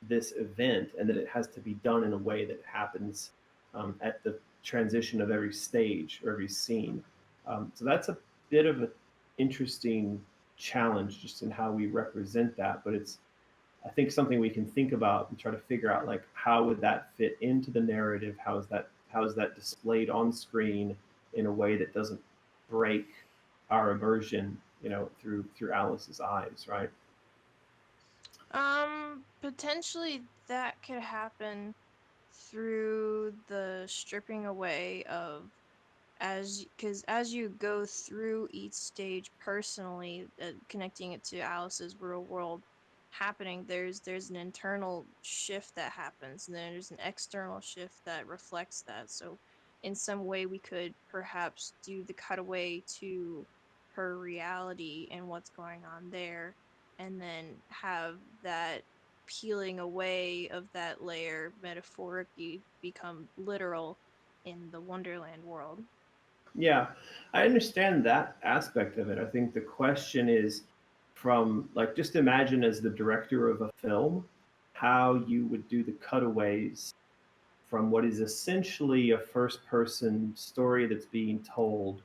this event, and that it has to be done in a way that happens at the transition of every stage or every scene. So that's a bit of an interesting challenge just in how we represent that, but it's, I think, something we can think about and try to figure out, like how would that fit into the narrative? How is that displayed on screen in a way that doesn't break our immersion, through Alice's eyes, right? Potentially that could happen through the stripping away of, because as you go through each stage personally, connecting it to Alice's real world happening, there's an internal shift that happens, and then there's an external shift that reflects that. So in some way we could perhaps do the cutaway to her reality and what's going on there, and then have that peeling away of that layer metaphorically become literal in the Wonderland world. Yeah, I understand that aspect of it. I think the question is, from like, just imagine as the director of a film, how you would do the cutaways from what is essentially a first person story that's being told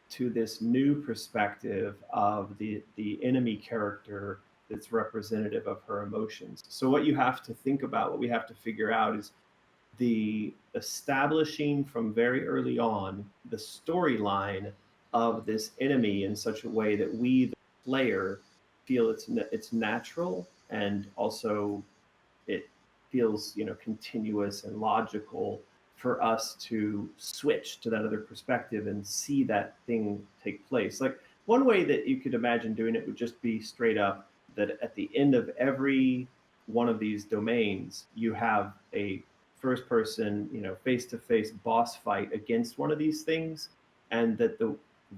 to this new perspective of the enemy character that's representative of her emotions. So what you have to think about, what we have to figure out is the establishing from very early on the storyline of this enemy in such a way that we, the player, feel it's natural, and also it feels, continuous and logical for us to switch to that other perspective and see that thing take place. Like, one way that you could imagine doing it would just be straight up that at the end of every one of these domains you have a first person, face to face boss fight against one of these things, and that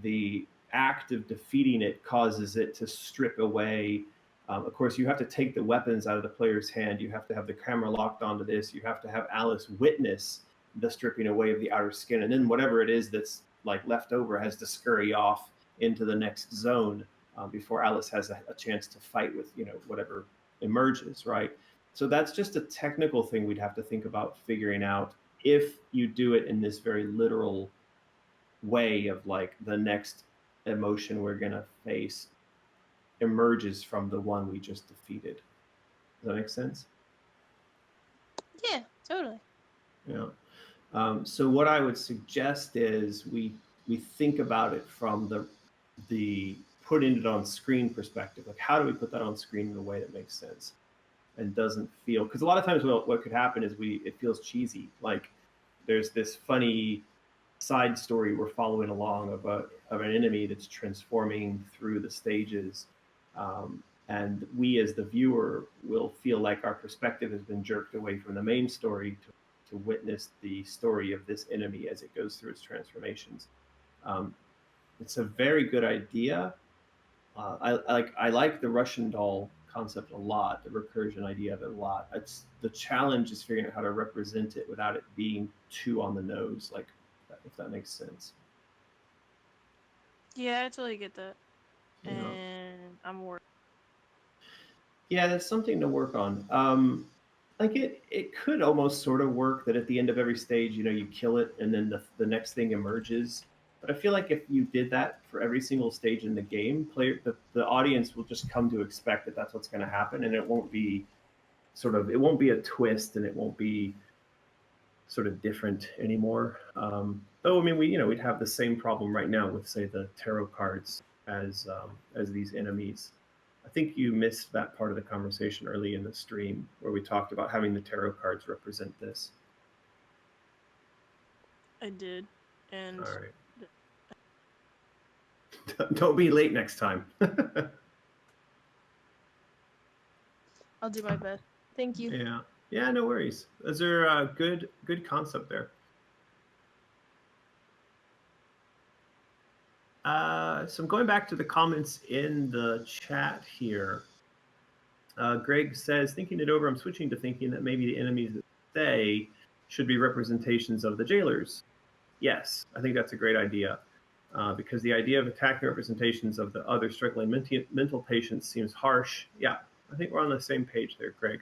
the act of defeating it causes it to strip away. Of course, you have to take the weapons out of the player's hand. You have to have the camera locked onto this. You have to have Alice witness the stripping away of the outer skin, and then whatever it is that's like left over has to scurry off into the next zone before Alice has a chance to fight with whatever emerges. Right. So that's just a technical thing we'd have to think about figuring out if you do it in this very literal way of like the next emotion we're gonna face emerges from the one we just defeated. Does that make sense? Yeah, totally. Yeah. So what I would suggest is we think about it from the putting it on screen perspective. Like, how do we put that on screen in a way that makes sense? and doesn't feel, because a lot of times what could happen is it feels cheesy. Like there's this funny side story we're following along of an enemy that's transforming through the stages, and we as the viewer will feel like our perspective has been jerked away from the main story to witness the story of this enemy as it goes through its transformations. It's a very good idea. I like the Russian doll concept a lot, the recursion idea of it a lot. It's the challenge is figuring out how to represent it without it being too on the nose, like if that makes sense. Yeah, I totally get that. Yeah. And I'm worried. Yeah, that's something to work on. Like it could almost sort of work that at the end of every stage, you kill it and then the next thing emerges. But I feel like if you did that for every single stage in the game, the audience will just come to expect that that's what's going to happen, and it won't be a twist, and it won't be sort of different anymore. Though I mean, we'd have the same problem right now with, say, the tarot cards as these enemies. I think you missed that part of the conversation early in the stream where we talked about having the tarot cards represent this. I did. And All right. Don't be late next time. I'll do my best. Thank you. Yeah. Yeah, no worries. Those are good concept there. So I'm going back to the comments in the chat here. Greg says, thinking it over, I'm switching to thinking that maybe the enemies that stay should be representations of the jailers. Yes, I think that's a great idea. Because the idea of attacking representations of the other struggling mental patients seems harsh. Yeah, I think we're on the same page there, Greg.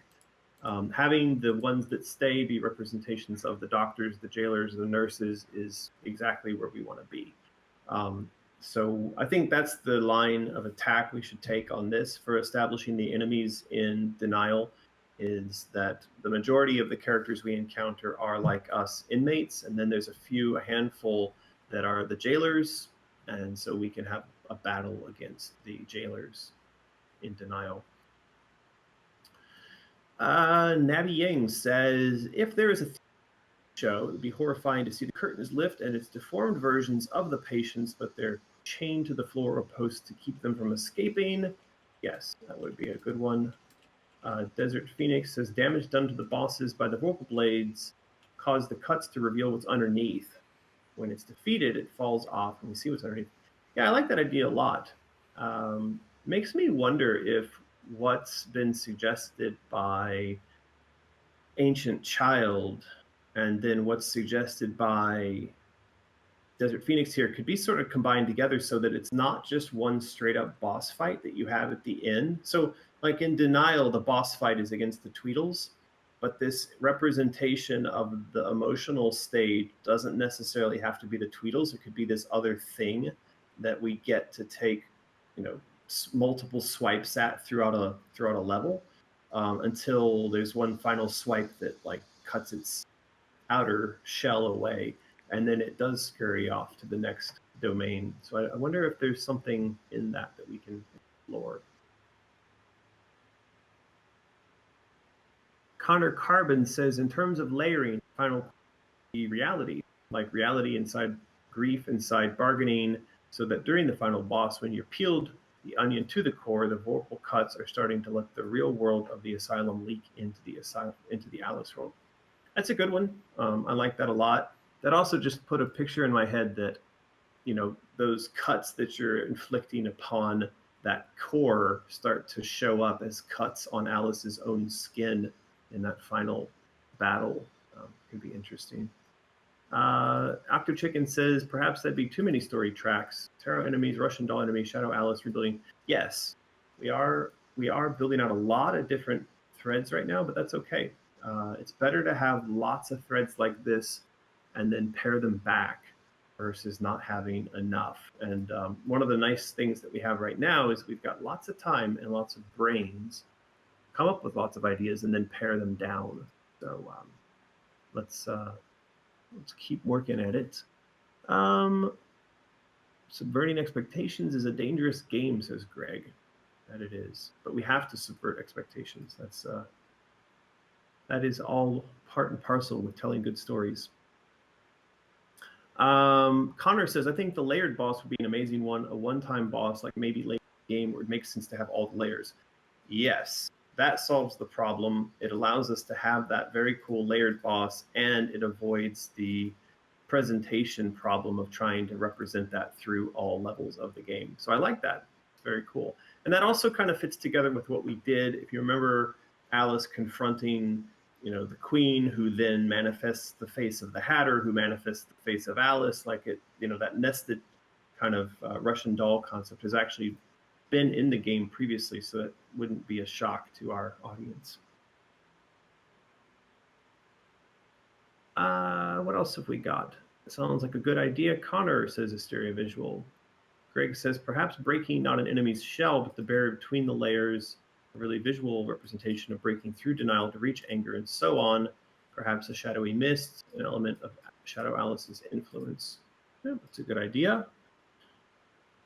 Having the ones that stay be representations of the doctors, the jailers, the nurses is exactly where we want to be. So I think that's the line of attack we should take on this for establishing the enemies in denial, is that the majority of the characters we encounter are like us inmates, and then there's a handful that are the jailers, and so we can have a battle against the jailers in denial. Nabi Yang says, if there is a show, it would be horrifying to see the curtains lift and it's deformed versions of the patients, but they're chained to the floor or posts to keep them from escaping. Yes, that would be a good one. Desert Phoenix says, damage done to the bosses by the vocal blades cause the cuts to reveal what's underneath. When it's defeated, it falls off and we see what's underneath. Yeah, I like that idea a lot. Makes me wonder if what's been suggested by Ancient Child and then what's suggested by Desert Phoenix here could be sort of combined together so that it's not just one straight up boss fight that you have at the end. So like in Denial, the boss fight is against the Tweedles, but this representation of the emotional state doesn't necessarily have to be the Tweedles. It could be this other thing that we get to take, multiple swipes at throughout a level, until there's one final swipe that like cuts its outer shell away, and then it does scurry off to the next domain. So I wonder if there's something in that we can explore. Connor Carbon says, in terms of layering, final reality, like reality inside grief, inside bargaining, so that during the final boss, when you're peeled the onion to the core, the vocal cuts are starting to let the real world of the asylum leak into the Alice world. That's a good one. I like that a lot. That also just put a picture in my head that, those cuts that you're inflicting upon that core start to show up as cuts on Alice's own skin in that final battle. Could be interesting. Octo Chicken says, perhaps that'd be too many story tracks. Tarot enemies, Russian doll enemies, Shadow Alice rebuilding. Yes, we are building out a lot of different threads right now, but that's okay. It's better to have lots of threads like this and then pair them back versus not having enough. And one of the nice things that we have right now is we've got lots of time and lots of brains, come up with lots of ideas and then pare them down. So let's keep working at it. Subverting expectations is a dangerous game, says Greg. That it is, but we have to subvert expectations. That is all part and parcel with telling good stories. Connor says, I think the layered boss would be an amazing one. A one-time boss, like maybe late in the game, where it makes sense to have all the layers. Yes, that solves the problem. It allows us to have that very cool layered boss, and it avoids the presentation problem of trying to represent that through all levels of the game. So I like that. It's very cool. And that also kind of fits together with what we did. If you remember Alice confronting, the queen, who then manifests the face of the Hatter, who manifests the face of Alice, like it, that nested kind of Russian doll concept has actually been in the game previously, so it wouldn't be a shock to our audience. What else have we got? It sounds like a good idea. Connor says Hysteria Visual. Greg says perhaps breaking not an enemy's shell, but the barrier between the layers, a really visual representation of breaking through denial to reach anger and so on. Perhaps a shadowy mist, an element of Shadow Alice's influence. Yeah, that's a good idea.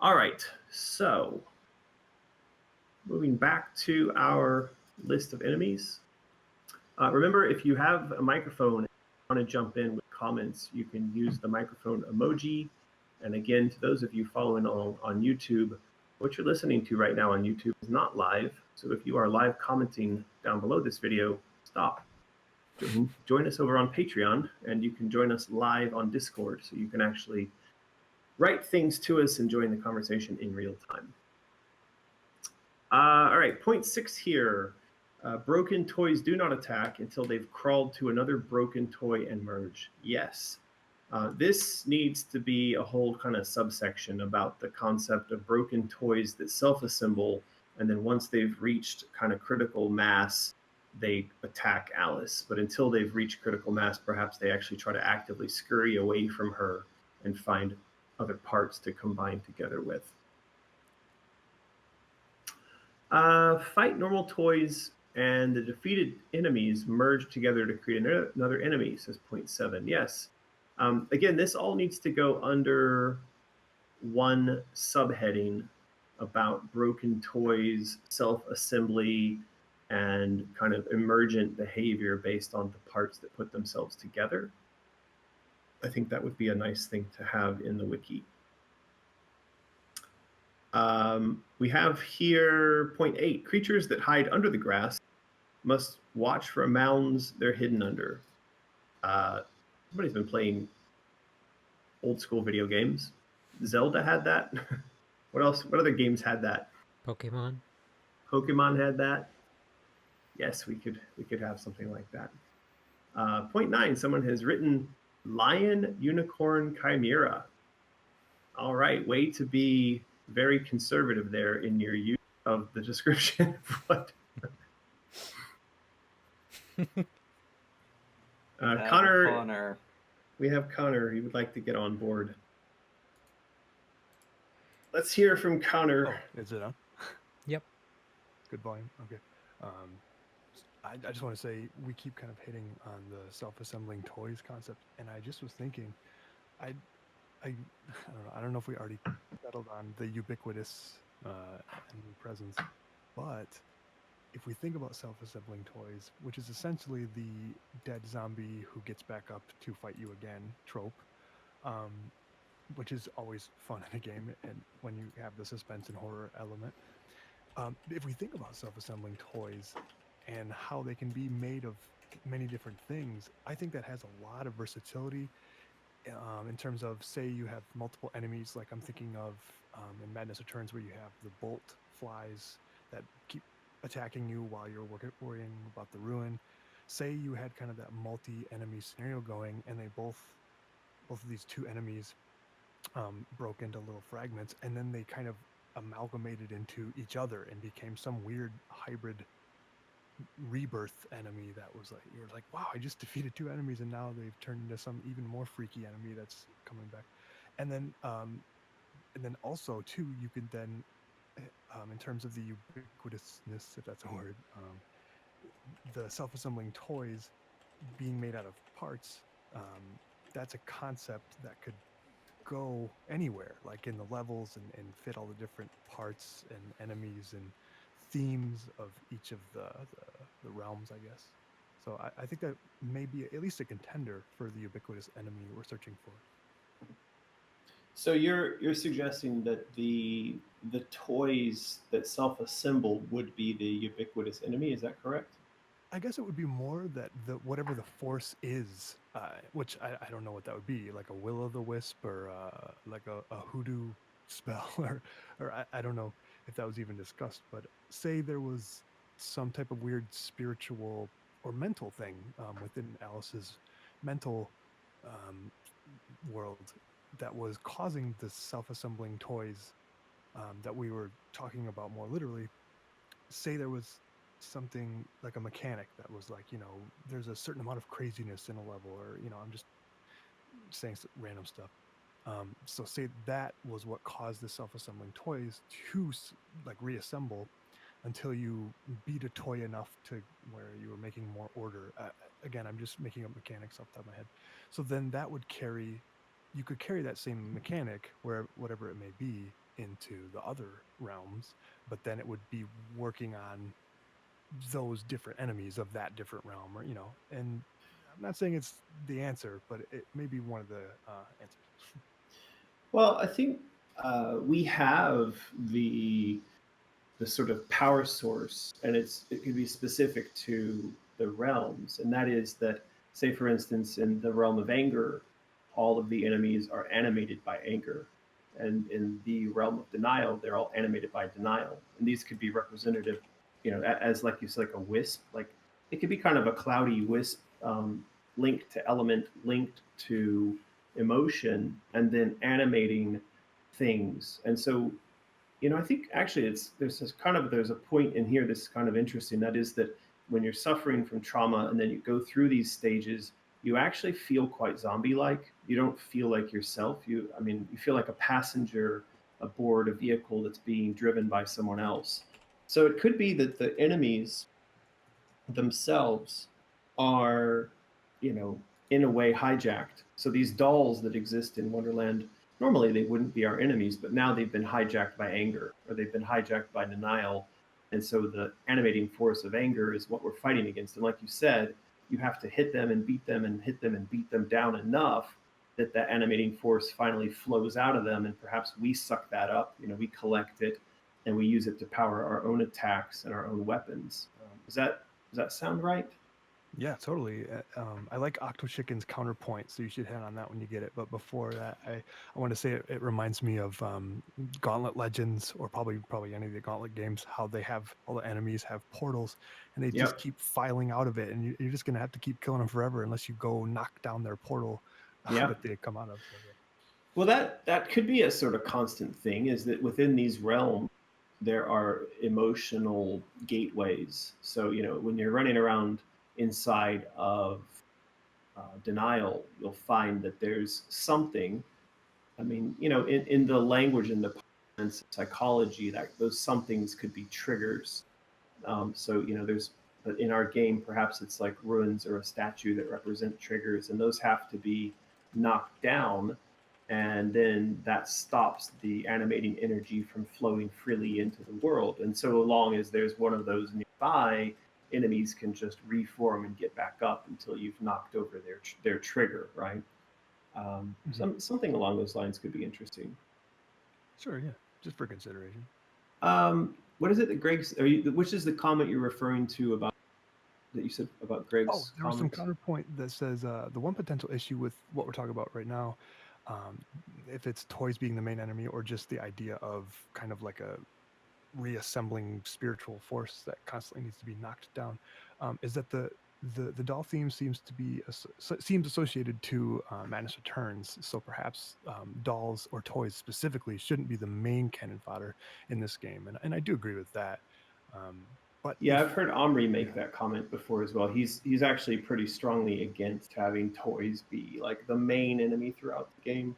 All right, so moving back to our list of enemies. Remember, if you have a microphone and you want to jump in with comments, you can use the microphone emoji. And again, to those of you following on YouTube, what you're listening to right now on YouTube is not live. So if you are live commenting down below this video, stop. Join us over on Patreon, and you can join us live on Discord, so you can actually write things to us and join the conversation in real time. All right, point 6 here. Broken toys do not attack until they've crawled to another broken toy and merge. Yes. This needs to be a whole kind of subsection about the concept of broken toys that self-assemble, and then once they've reached kind of critical mass, they attack Alice. But until they've reached critical mass, perhaps they actually try to actively scurry away from her and find other parts to combine together with. Fight normal toys and the defeated enemies merge together to create another enemy, says point 7. Yes. Again, this all needs to go under one subheading about broken toys, self-assembly, and kind of emergent behavior based on the parts that put themselves together. I think that would be a nice thing to have in the wiki. We have here point 8, creatures that hide under the grass must watch for mounds they're hidden under. Somebody's been playing old school video games. Zelda had that. What else? What other games had that? Pokemon. Pokemon had that. Yes, we could have something like that. Point 9, someone has written lion, unicorn, chimera. All right, way to be very conservative there in your use of the description. Connor. We have Connor. He would like to get on board. Let's hear from Connor. Oh, is it on? Yep. Good volume. Okay. I just want to say we keep kind of hitting on the self-assembling toys concept, and I just was thinking, I don't know if we already settled on the ubiquitous enemy presence, but if we think about self-assembling toys, which is essentially the dead zombie who gets back up to fight you again trope, which is always fun in a game, and when you have the suspense and horror element. If we think about self-assembling toys and how they can be made of many different things, I think that has a lot of versatility in terms of, say you have multiple enemies, like I'm thinking of in Madness Returns, where you have the bolt flies that keep attacking you while you're worrying about the ruin. Say you had kind of that multi-enemy scenario going, and they both of these two enemies broke into little fragments, and then they kind of amalgamated into each other and became some weird hybrid rebirth enemy that was like, you're like, wow, I just defeated two enemies, and now they've turned into some even more freaky enemy that's coming back. And then also too, you could then in terms of the ubiquitousness, if that's a word, the self-assembling toys being made out of parts, that's a concept that could go anywhere, like in the levels, and fit all the different parts and enemies and themes of each of the realms, I guess. So I think that may be at least a contender for the ubiquitous enemy we're searching for. So you're suggesting that the toys that self-assemble would be the ubiquitous enemy, is that correct? I guess it would be more that whatever the force is, which I don't know what that would be, like a will o' the wisp or like a hoodoo spell, or I don't know if that was even discussed. But say there was some type of weird spiritual or mental thing within Alice's mental um, world that was causing the self-assembling toys that we were talking about more literally. Say there was something like a mechanic that was like, there's a certain amount of craziness in a level, or I'm just saying random stuff. So say that was what caused the self-assembling toys to like reassemble until you beat a toy enough to where you were making more order. Again, I'm just making up mechanics off the top of my head. So then that would you could carry that same mechanic where whatever it may be into the other realms, but then it would be working on those different enemies of that different realm, or and I'm not saying it's the answer, but it may be one of the answers. Well, I think we have the sort of power source, and it could be specific to the realms, and that is that, say, for instance, in the realm of anger, all of the enemies are animated by anger, and in the realm of denial, they're all animated by denial, and these could be representative, as like you said, like a wisp, like it could be kind of a cloudy wisp, linked to element, linked to emotion, and then animating things, and so I think actually there's a point in here that's kind of interesting. That is that when you're suffering from trauma and then you go through these stages, you actually feel quite zombie-like. You don't feel like yourself. You feel like a passenger aboard a vehicle that's being driven by someone else. So it could be that the enemies themselves are, you know, in a way hijacked. So these dolls that exist in Wonderland, normally they wouldn't be our enemies, but now they've been hijacked by anger or they've been hijacked by denial. And so the animating force of anger is what we're fighting against. And like you said, you have to hit them and beat them and hit them and beat them down enough that that animating force finally flows out of them. And perhaps we suck that up, we collect it and we use it to power our own attacks and our own weapons. Does that sound right? Yeah, totally. I like Octo Chicken's counterpoint, so you should hit on that when you get it. But before that, I want to say it reminds me of Gauntlet Legends, or probably any of the Gauntlet games. How they have all the enemies have portals, and they just Yep. keep filing out of it, and you're just gonna have to keep killing them forever unless you go knock down their portal Yep. that they come out of. So, yeah. Well, that could be a sort of constant thing, is that within these realms there are emotional gateways. So when you're running around inside of denial, you'll find that there's something. I mean, in the language and the psychology, that those somethings could be triggers. So there's, but in our game, perhaps it's like ruins or a statue that represent triggers, and those have to be knocked down, and then that stops the animating energy from flowing freely into the world. And so long as there's one of those nearby, enemies can just reform and get back up until you've knocked over their trigger, right? Something along those lines could be interesting. Sure, yeah, just for consideration. What is it that Greg's? Which is the comment you're referring to about that you said about Greg's Oh, there was some comments? counterpoint that says the one potential issue with what we're talking about right now, um, if it's toys being the main enemy or just the idea of kind of like a reassembling spiritual force that constantly needs to be knocked down, is that the doll theme seems to be seems associated to Madness Returns. So perhaps dolls or toys specifically shouldn't be the main cannon fodder in this game, and I do agree with that. But Yeah, I've heard Omri make yeah. that comment before as well. He's actually pretty strongly against having toys be like the main enemy throughout the game.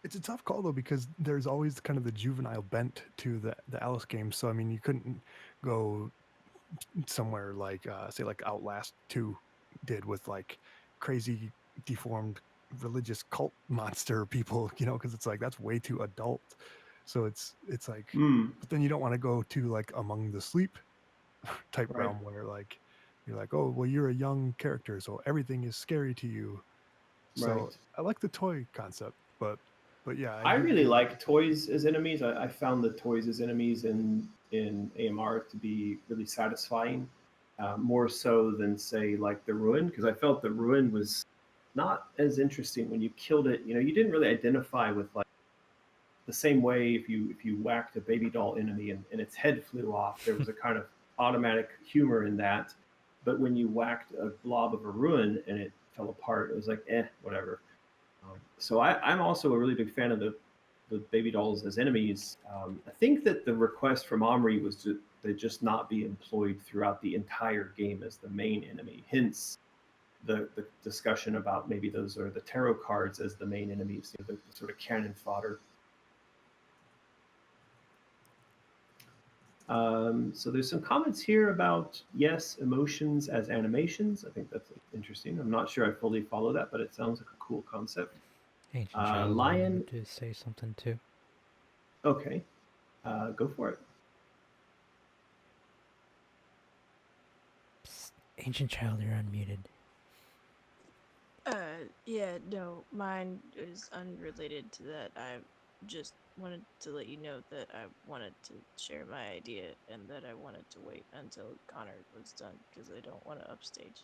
It's a tough call though, because there's always kind of the juvenile bent to the Alice games. So I mean, you couldn't go somewhere like say like Outlast 2 did with like crazy deformed religious cult monster people, because it's like that's way too adult. So it's like, Hmm. but then you don't want to go to like Among the Sleep type Right. realm where like you're like, oh, well, you're a young character, so everything is scary to you. So Right. I like the toy concept, but yeah, I I do really feel like like toys as enemies. I found the toys as enemies in AMR to be really satisfying, more so than say like the ruin, because I felt the ruin was not as interesting when you killed it. You know, you didn't really identify with like the same way if you whacked a baby doll enemy and its head flew off, there was a kind of automatic humor in that. But when you whacked a blob of a ruin and it fell apart, it was like whatever. So I'm also a really big fan of the baby dolls as enemies. I think that the request from Omri was to they just not be employed throughout the entire game as the main enemy. Hence the discussion about maybe those are the tarot cards as the main enemies, you know, the sort of cannon fodder. So there's some comments here about, yes, emotions as animations. I think that's interesting. I'm not sure I fully follow that, but it sounds like a cool concept. Ancient Child Lion, wanted to say something too. okay, go for it. Psst, Ancient Child, you're unmuted. Yeah, no, mine is unrelated to that. I just wanted to let you know that I wanted to share my idea and that I wanted to wait until Connor was done because I don't want to upstage.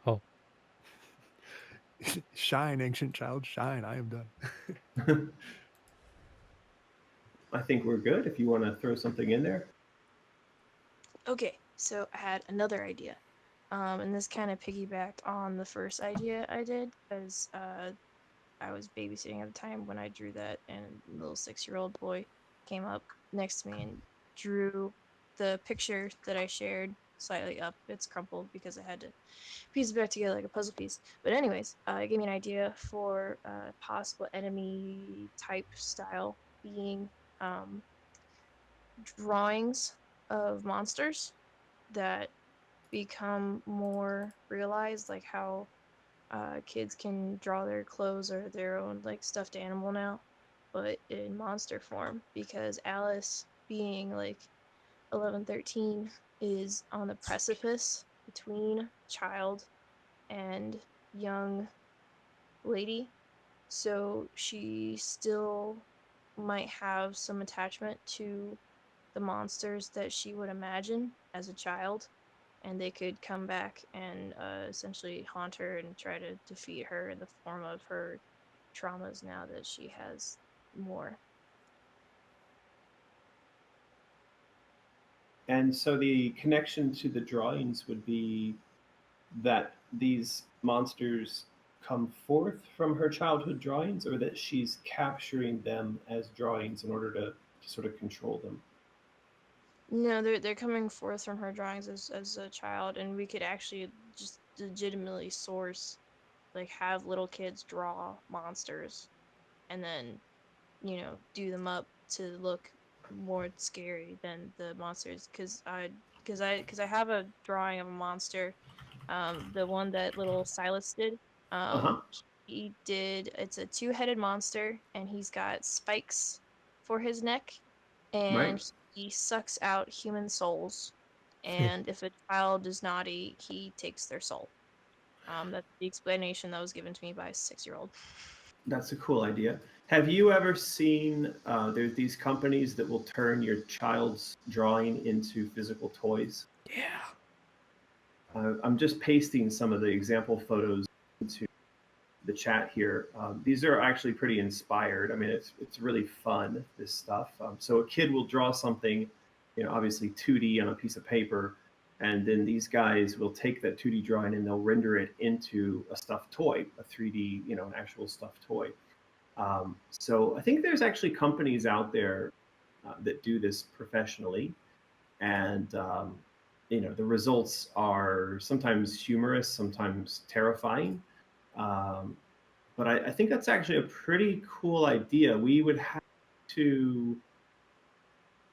Oh, shine, ancient child, shine. I am done. I think we're good. If you want to throw something in there. Okay, so I had another idea. And this kind of piggybacked on the first idea I did because I was babysitting at the time when I drew that, and a little 6-year-old boy came up next to me and drew the picture that I shared slightly up. It's crumpled because I had to piece it back together like a puzzle piece. But anyways, it gave me an idea for a possible enemy type style being um, drawings of monsters that become more realized, like how kids can draw their clothes or their own like stuffed animal now, but in monster form. Because Alice, being like 11, 13, is on the precipice between child and young lady, so she still might have some attachment to the monsters that she would imagine as a child, and they could come back and essentially haunt her and try to defeat her in the form of her traumas now that she has more. And so the connection to the drawings would be that these monsters come forth from her childhood drawings, or that she's capturing them as drawings in order to sort of control them. No, they're coming forth from her drawings as a child, and we could actually just legitimately source, like, have little kids draw monsters, and then do them up to look more scary than the monsters. Because I have a drawing of a monster, the one that little Silas did. Uh huh. He did. It's a two-headed monster, and he's got spikes for his neck, Right. and he sucks out human souls. And if a child is naughty, he takes their soul. That's the explanation that was given to me by a 6-year-old. That's a cool idea. Have you ever seen there's these companies that will turn your child's drawing into physical toys? yeah. I'm just pasting some of the example photos into the chat here. These are actually pretty inspired. I mean, it's really fun, this stuff. So a kid will draw something, you know, obviously 2D on a piece of paper, and then these guys will take that 2D drawing and they'll render it into a stuffed toy, a 3D, you know, an actual stuffed toy. So I think there's actually companies out there that do this professionally, and you know, the results are sometimes humorous, sometimes terrifying. Um, but I think that's actually a pretty cool idea. To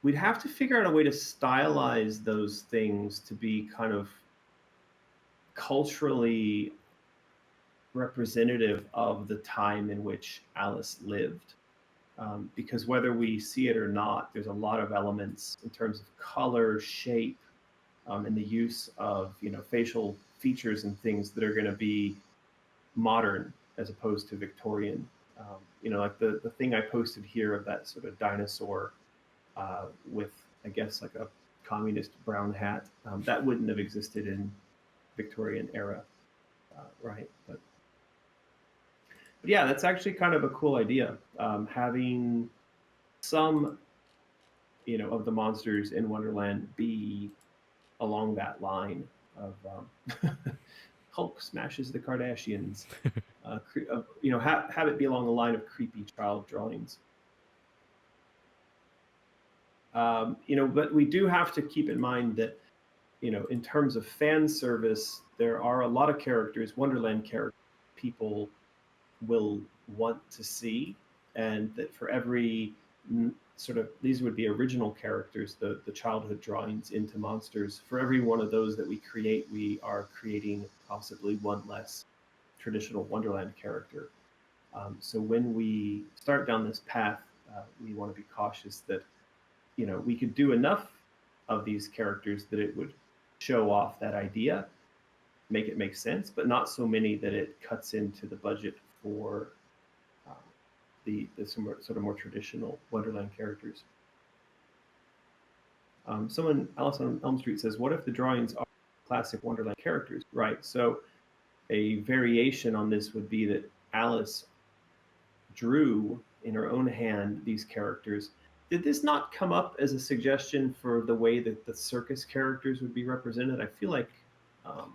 we'd have to figure out a way to stylize those things to be kind of culturally representative of the time in which Alice lived. Because whether we see it or not, there's a lot of elements in terms of color, shape, and the use of facial features and things that are going to be modern as opposed to Victorian. Like the thing I posted here of that sort of dinosaur with, I guess, like a communist brown hat, that wouldn't have existed in Victorian era, right? But yeah, that's actually kind of a cool idea. Having some, of the monsters in Wonderland be along that line of Hulk smashes the Kardashians. Have it be along the line of creepy child drawings. But we do have to keep in mind that, in terms of fan service, there are a lot of characters, Wonderland characters, people will want to see, and that for every sort of, these would be original characters, the childhood drawings into monsters. For every one of those that we create, we are creating possibly one less traditional Wonderland character. So when we start down this path, we want to be cautious that we could do enough of these characters that it would show off that idea, make it make sense, but not so many that it cuts into the budget for the sort of more traditional Wonderland characters. Someone, Alice on Elm Street, says, what if the drawings are classic Wonderland characters? Right, so a variation on this would be that Alice drew in her own hand these characters. Did this not come up as a suggestion for the way that the circus characters would be represented? I feel like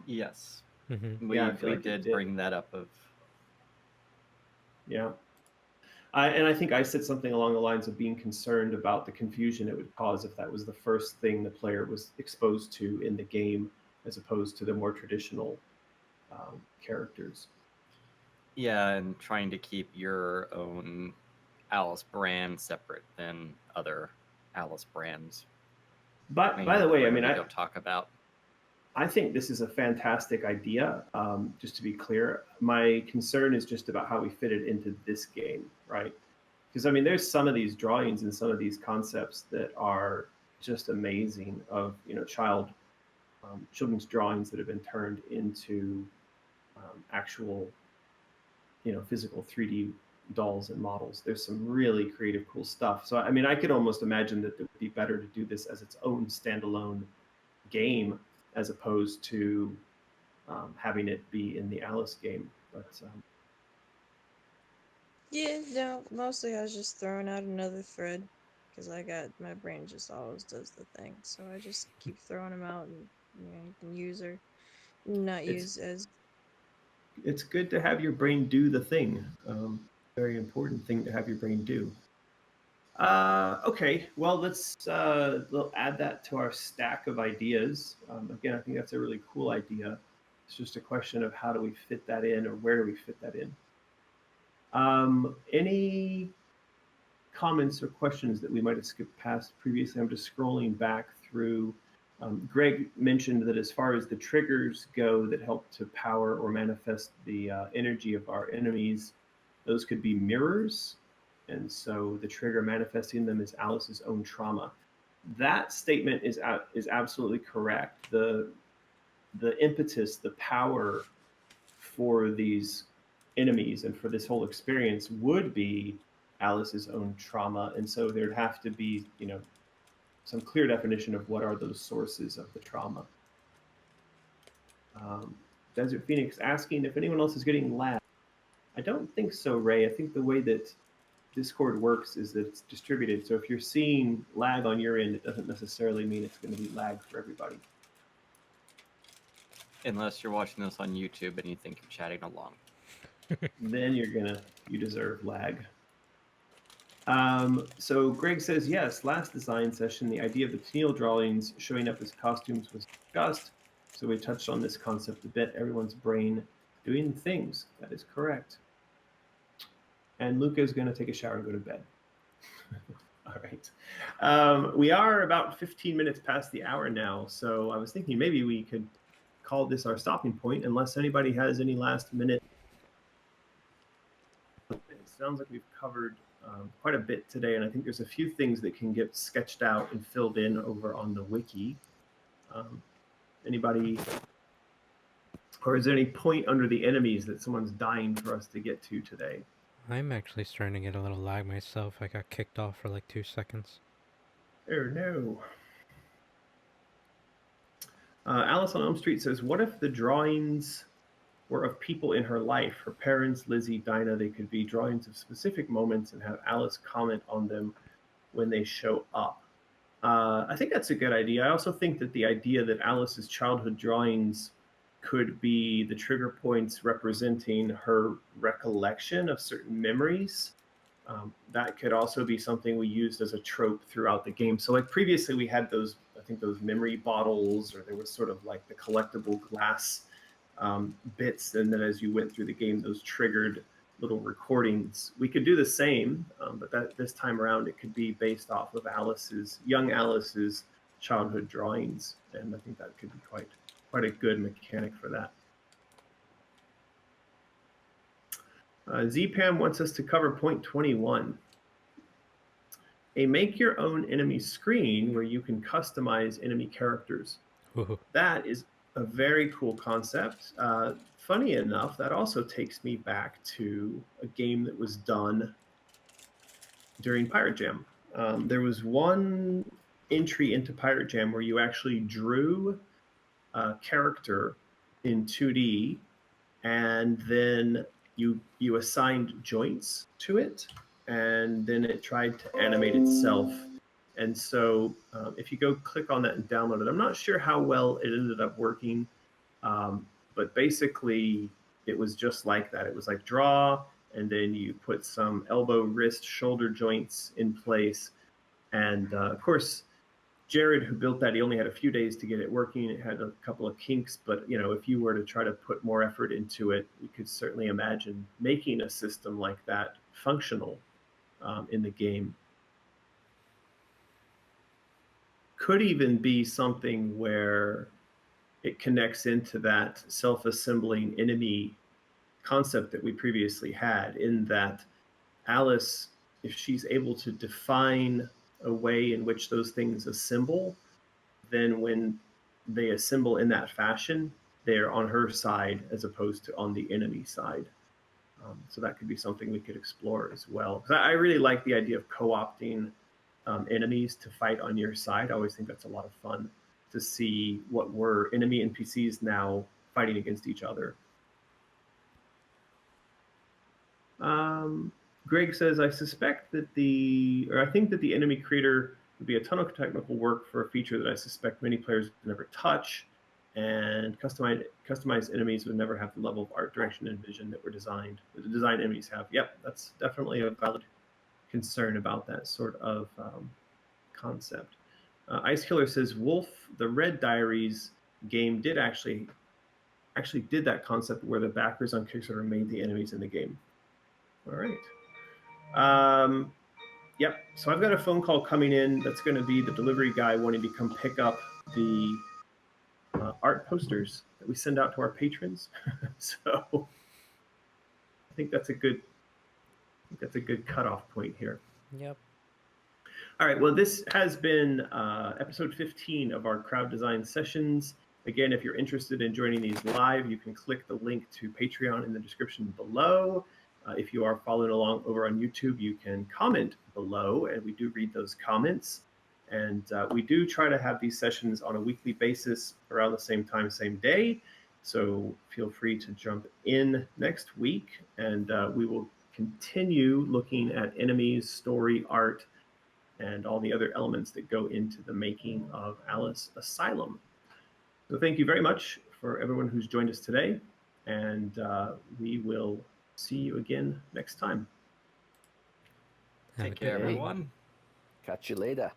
Yes. Mm-hmm. We, Yeah, I feel we like it did did. bring that up of Yeah. And I think I said something along the lines of being concerned about the confusion it would cause if that was the first thing the player was exposed to in the game, as opposed to the more traditional characters. yeah, and trying to keep your own Alice brand separate than other Alice brands. But by the way, I mean, we don't talk about. I think this is a fantastic idea. Just to be clear, my concern is just about how we fit it into this game, right? Because I mean, there's some of these drawings and some of these concepts that are just amazing of children's drawings that have been turned into actual physical 3D dolls and models. There's some really creative, cool stuff. So I mean, I could almost imagine that it would be better to do this as its own standalone game as opposed to having it be in the Alice game. But Yeah, no, mostly I was just throwing out another thread because my brain just always does the thing. So I just keep throwing them out, and you can use or not use as. it's good to have your brain do the thing. Very important thing to have your brain do. Okay, well, we'll add that to our stack of ideas. Again, I think that's a really cool idea. It's just a question of how do we fit that in, or where do we fit that in. Any comments or questions that we might have skipped past previously? I'm just scrolling back through. Greg mentioned that as far as the triggers go that help to power or manifest the energy of our enemies, those could be mirrors. And so the trigger manifesting them is Alice's own trauma. That statement is absolutely correct. The impetus, the power for these enemies and for this whole experience would be Alice's own trauma. And so there'd have to be, some clear definition of what are those sources of the trauma. Desert Phoenix asking if anyone else is getting lag. I don't think so, Ray. I think the way that Discord works is that it's distributed. So if you're seeing lag on your end, it doesn't necessarily mean it's going to be lag for everybody. Unless you're watching this on YouTube and you think you're chatting along. Then you deserve lag. So Greg says, yes, last design session, the idea of the Tennille drawings showing up as costumes was discussed. So we touched on this concept a bit, everyone's brain doing things. That is correct. And Luca is going to take a shower and go to bed. All right. We are about 15 minutes past the hour now. So I was thinking maybe we could call this our stopping point unless anybody has any last minute. It sounds like we've covered quite a bit today, and I think there's a few things that can get sketched out and filled in over on the wiki. Anybody? Or is there any point under the enemies that someone's dying for us to get to today? I'm actually starting to get a little lag myself. I got kicked off for like 2 seconds. Oh no. Alice on Elm Street says, what if the drawings were of people in her life? Her parents, Lizzie, Dinah, they could be drawings of specific moments and have Alice comment on them when they show up. I think that's a good idea. I also think that the idea that Alice's childhood drawings could be the trigger points representing her recollection of certain memories. That could also be something we used as a trope throughout the game. So like previously we had those, I think those memory bottles, or there was sort of like the collectible glass bits. And then as you went through the game, those triggered little recordings. We could do the same, but that this time around it could be based off of young Alice's childhood drawings. And I think that could be quite a good mechanic for that. ZPAM wants us to cover point 21. A make your own enemy screen where you can customize enemy characters. Ooh. That is a very cool concept. Funny enough, that also takes me back to a game that was done during Pirate Jam. There was one entry into Pirate Jam where you actually drew a character in 2D, and then you assigned joints to it, and then it tried to animate itself. And so if you go click on that and download it, I'm not sure how well it ended up working, but basically it was just like that. It was like draw, and then you put some elbow, wrist, shoulder joints in place. And of course, Jared, who built that, he only had a few days to get it working. It had a couple of kinks, but you know, if you were to try to put more effort into it, you could certainly imagine making a system like that functional in the game. Could even be something where it connects into that self-assembling enemy concept that we previously had, in that Alice, if she's able to define a way in which those things assemble, then when they assemble in that fashion, they're on her side as opposed to on the enemy side. So that could be something we could explore as well. Because I really like the idea of co-opting enemies to fight on your side. I always think that's a lot of fun to see what were enemy NPCs now fighting against each other. Greg says, I think that the enemy creator would be a ton of technical work for a feature that I suspect many players would never touch, and customized enemies would never have the level of art direction and vision that the design enemies have. Yep, that's definitely a valid concern about that sort of concept. Ice Killer says, Wolf, the Red Diaries game did actually did that concept where the backers on Kickstarter made the enemies in the game. All right. Yep. So I've got a phone call coming in. That's going to be the delivery guy wanting to come pick up the art posters that we send out to our patrons. So I think that's a good cutoff point here. Yep. All right. Well, this has been episode 15 of our crowd design sessions. Again, if you're interested in joining these live, you can click the link to Patreon in the description below. If you are following along over on YouTube, you can comment below, and we do read those comments. And we do try to have these sessions on a weekly basis around the same time, same day. So feel free to jump in next week, and we will continue looking at enemies, story, art, and all the other elements that go into the making of Alice Asylum. So thank you very much for everyone who's joined us today, and we will see you again next time. Have a Take care, good day. everyone. Catch you later.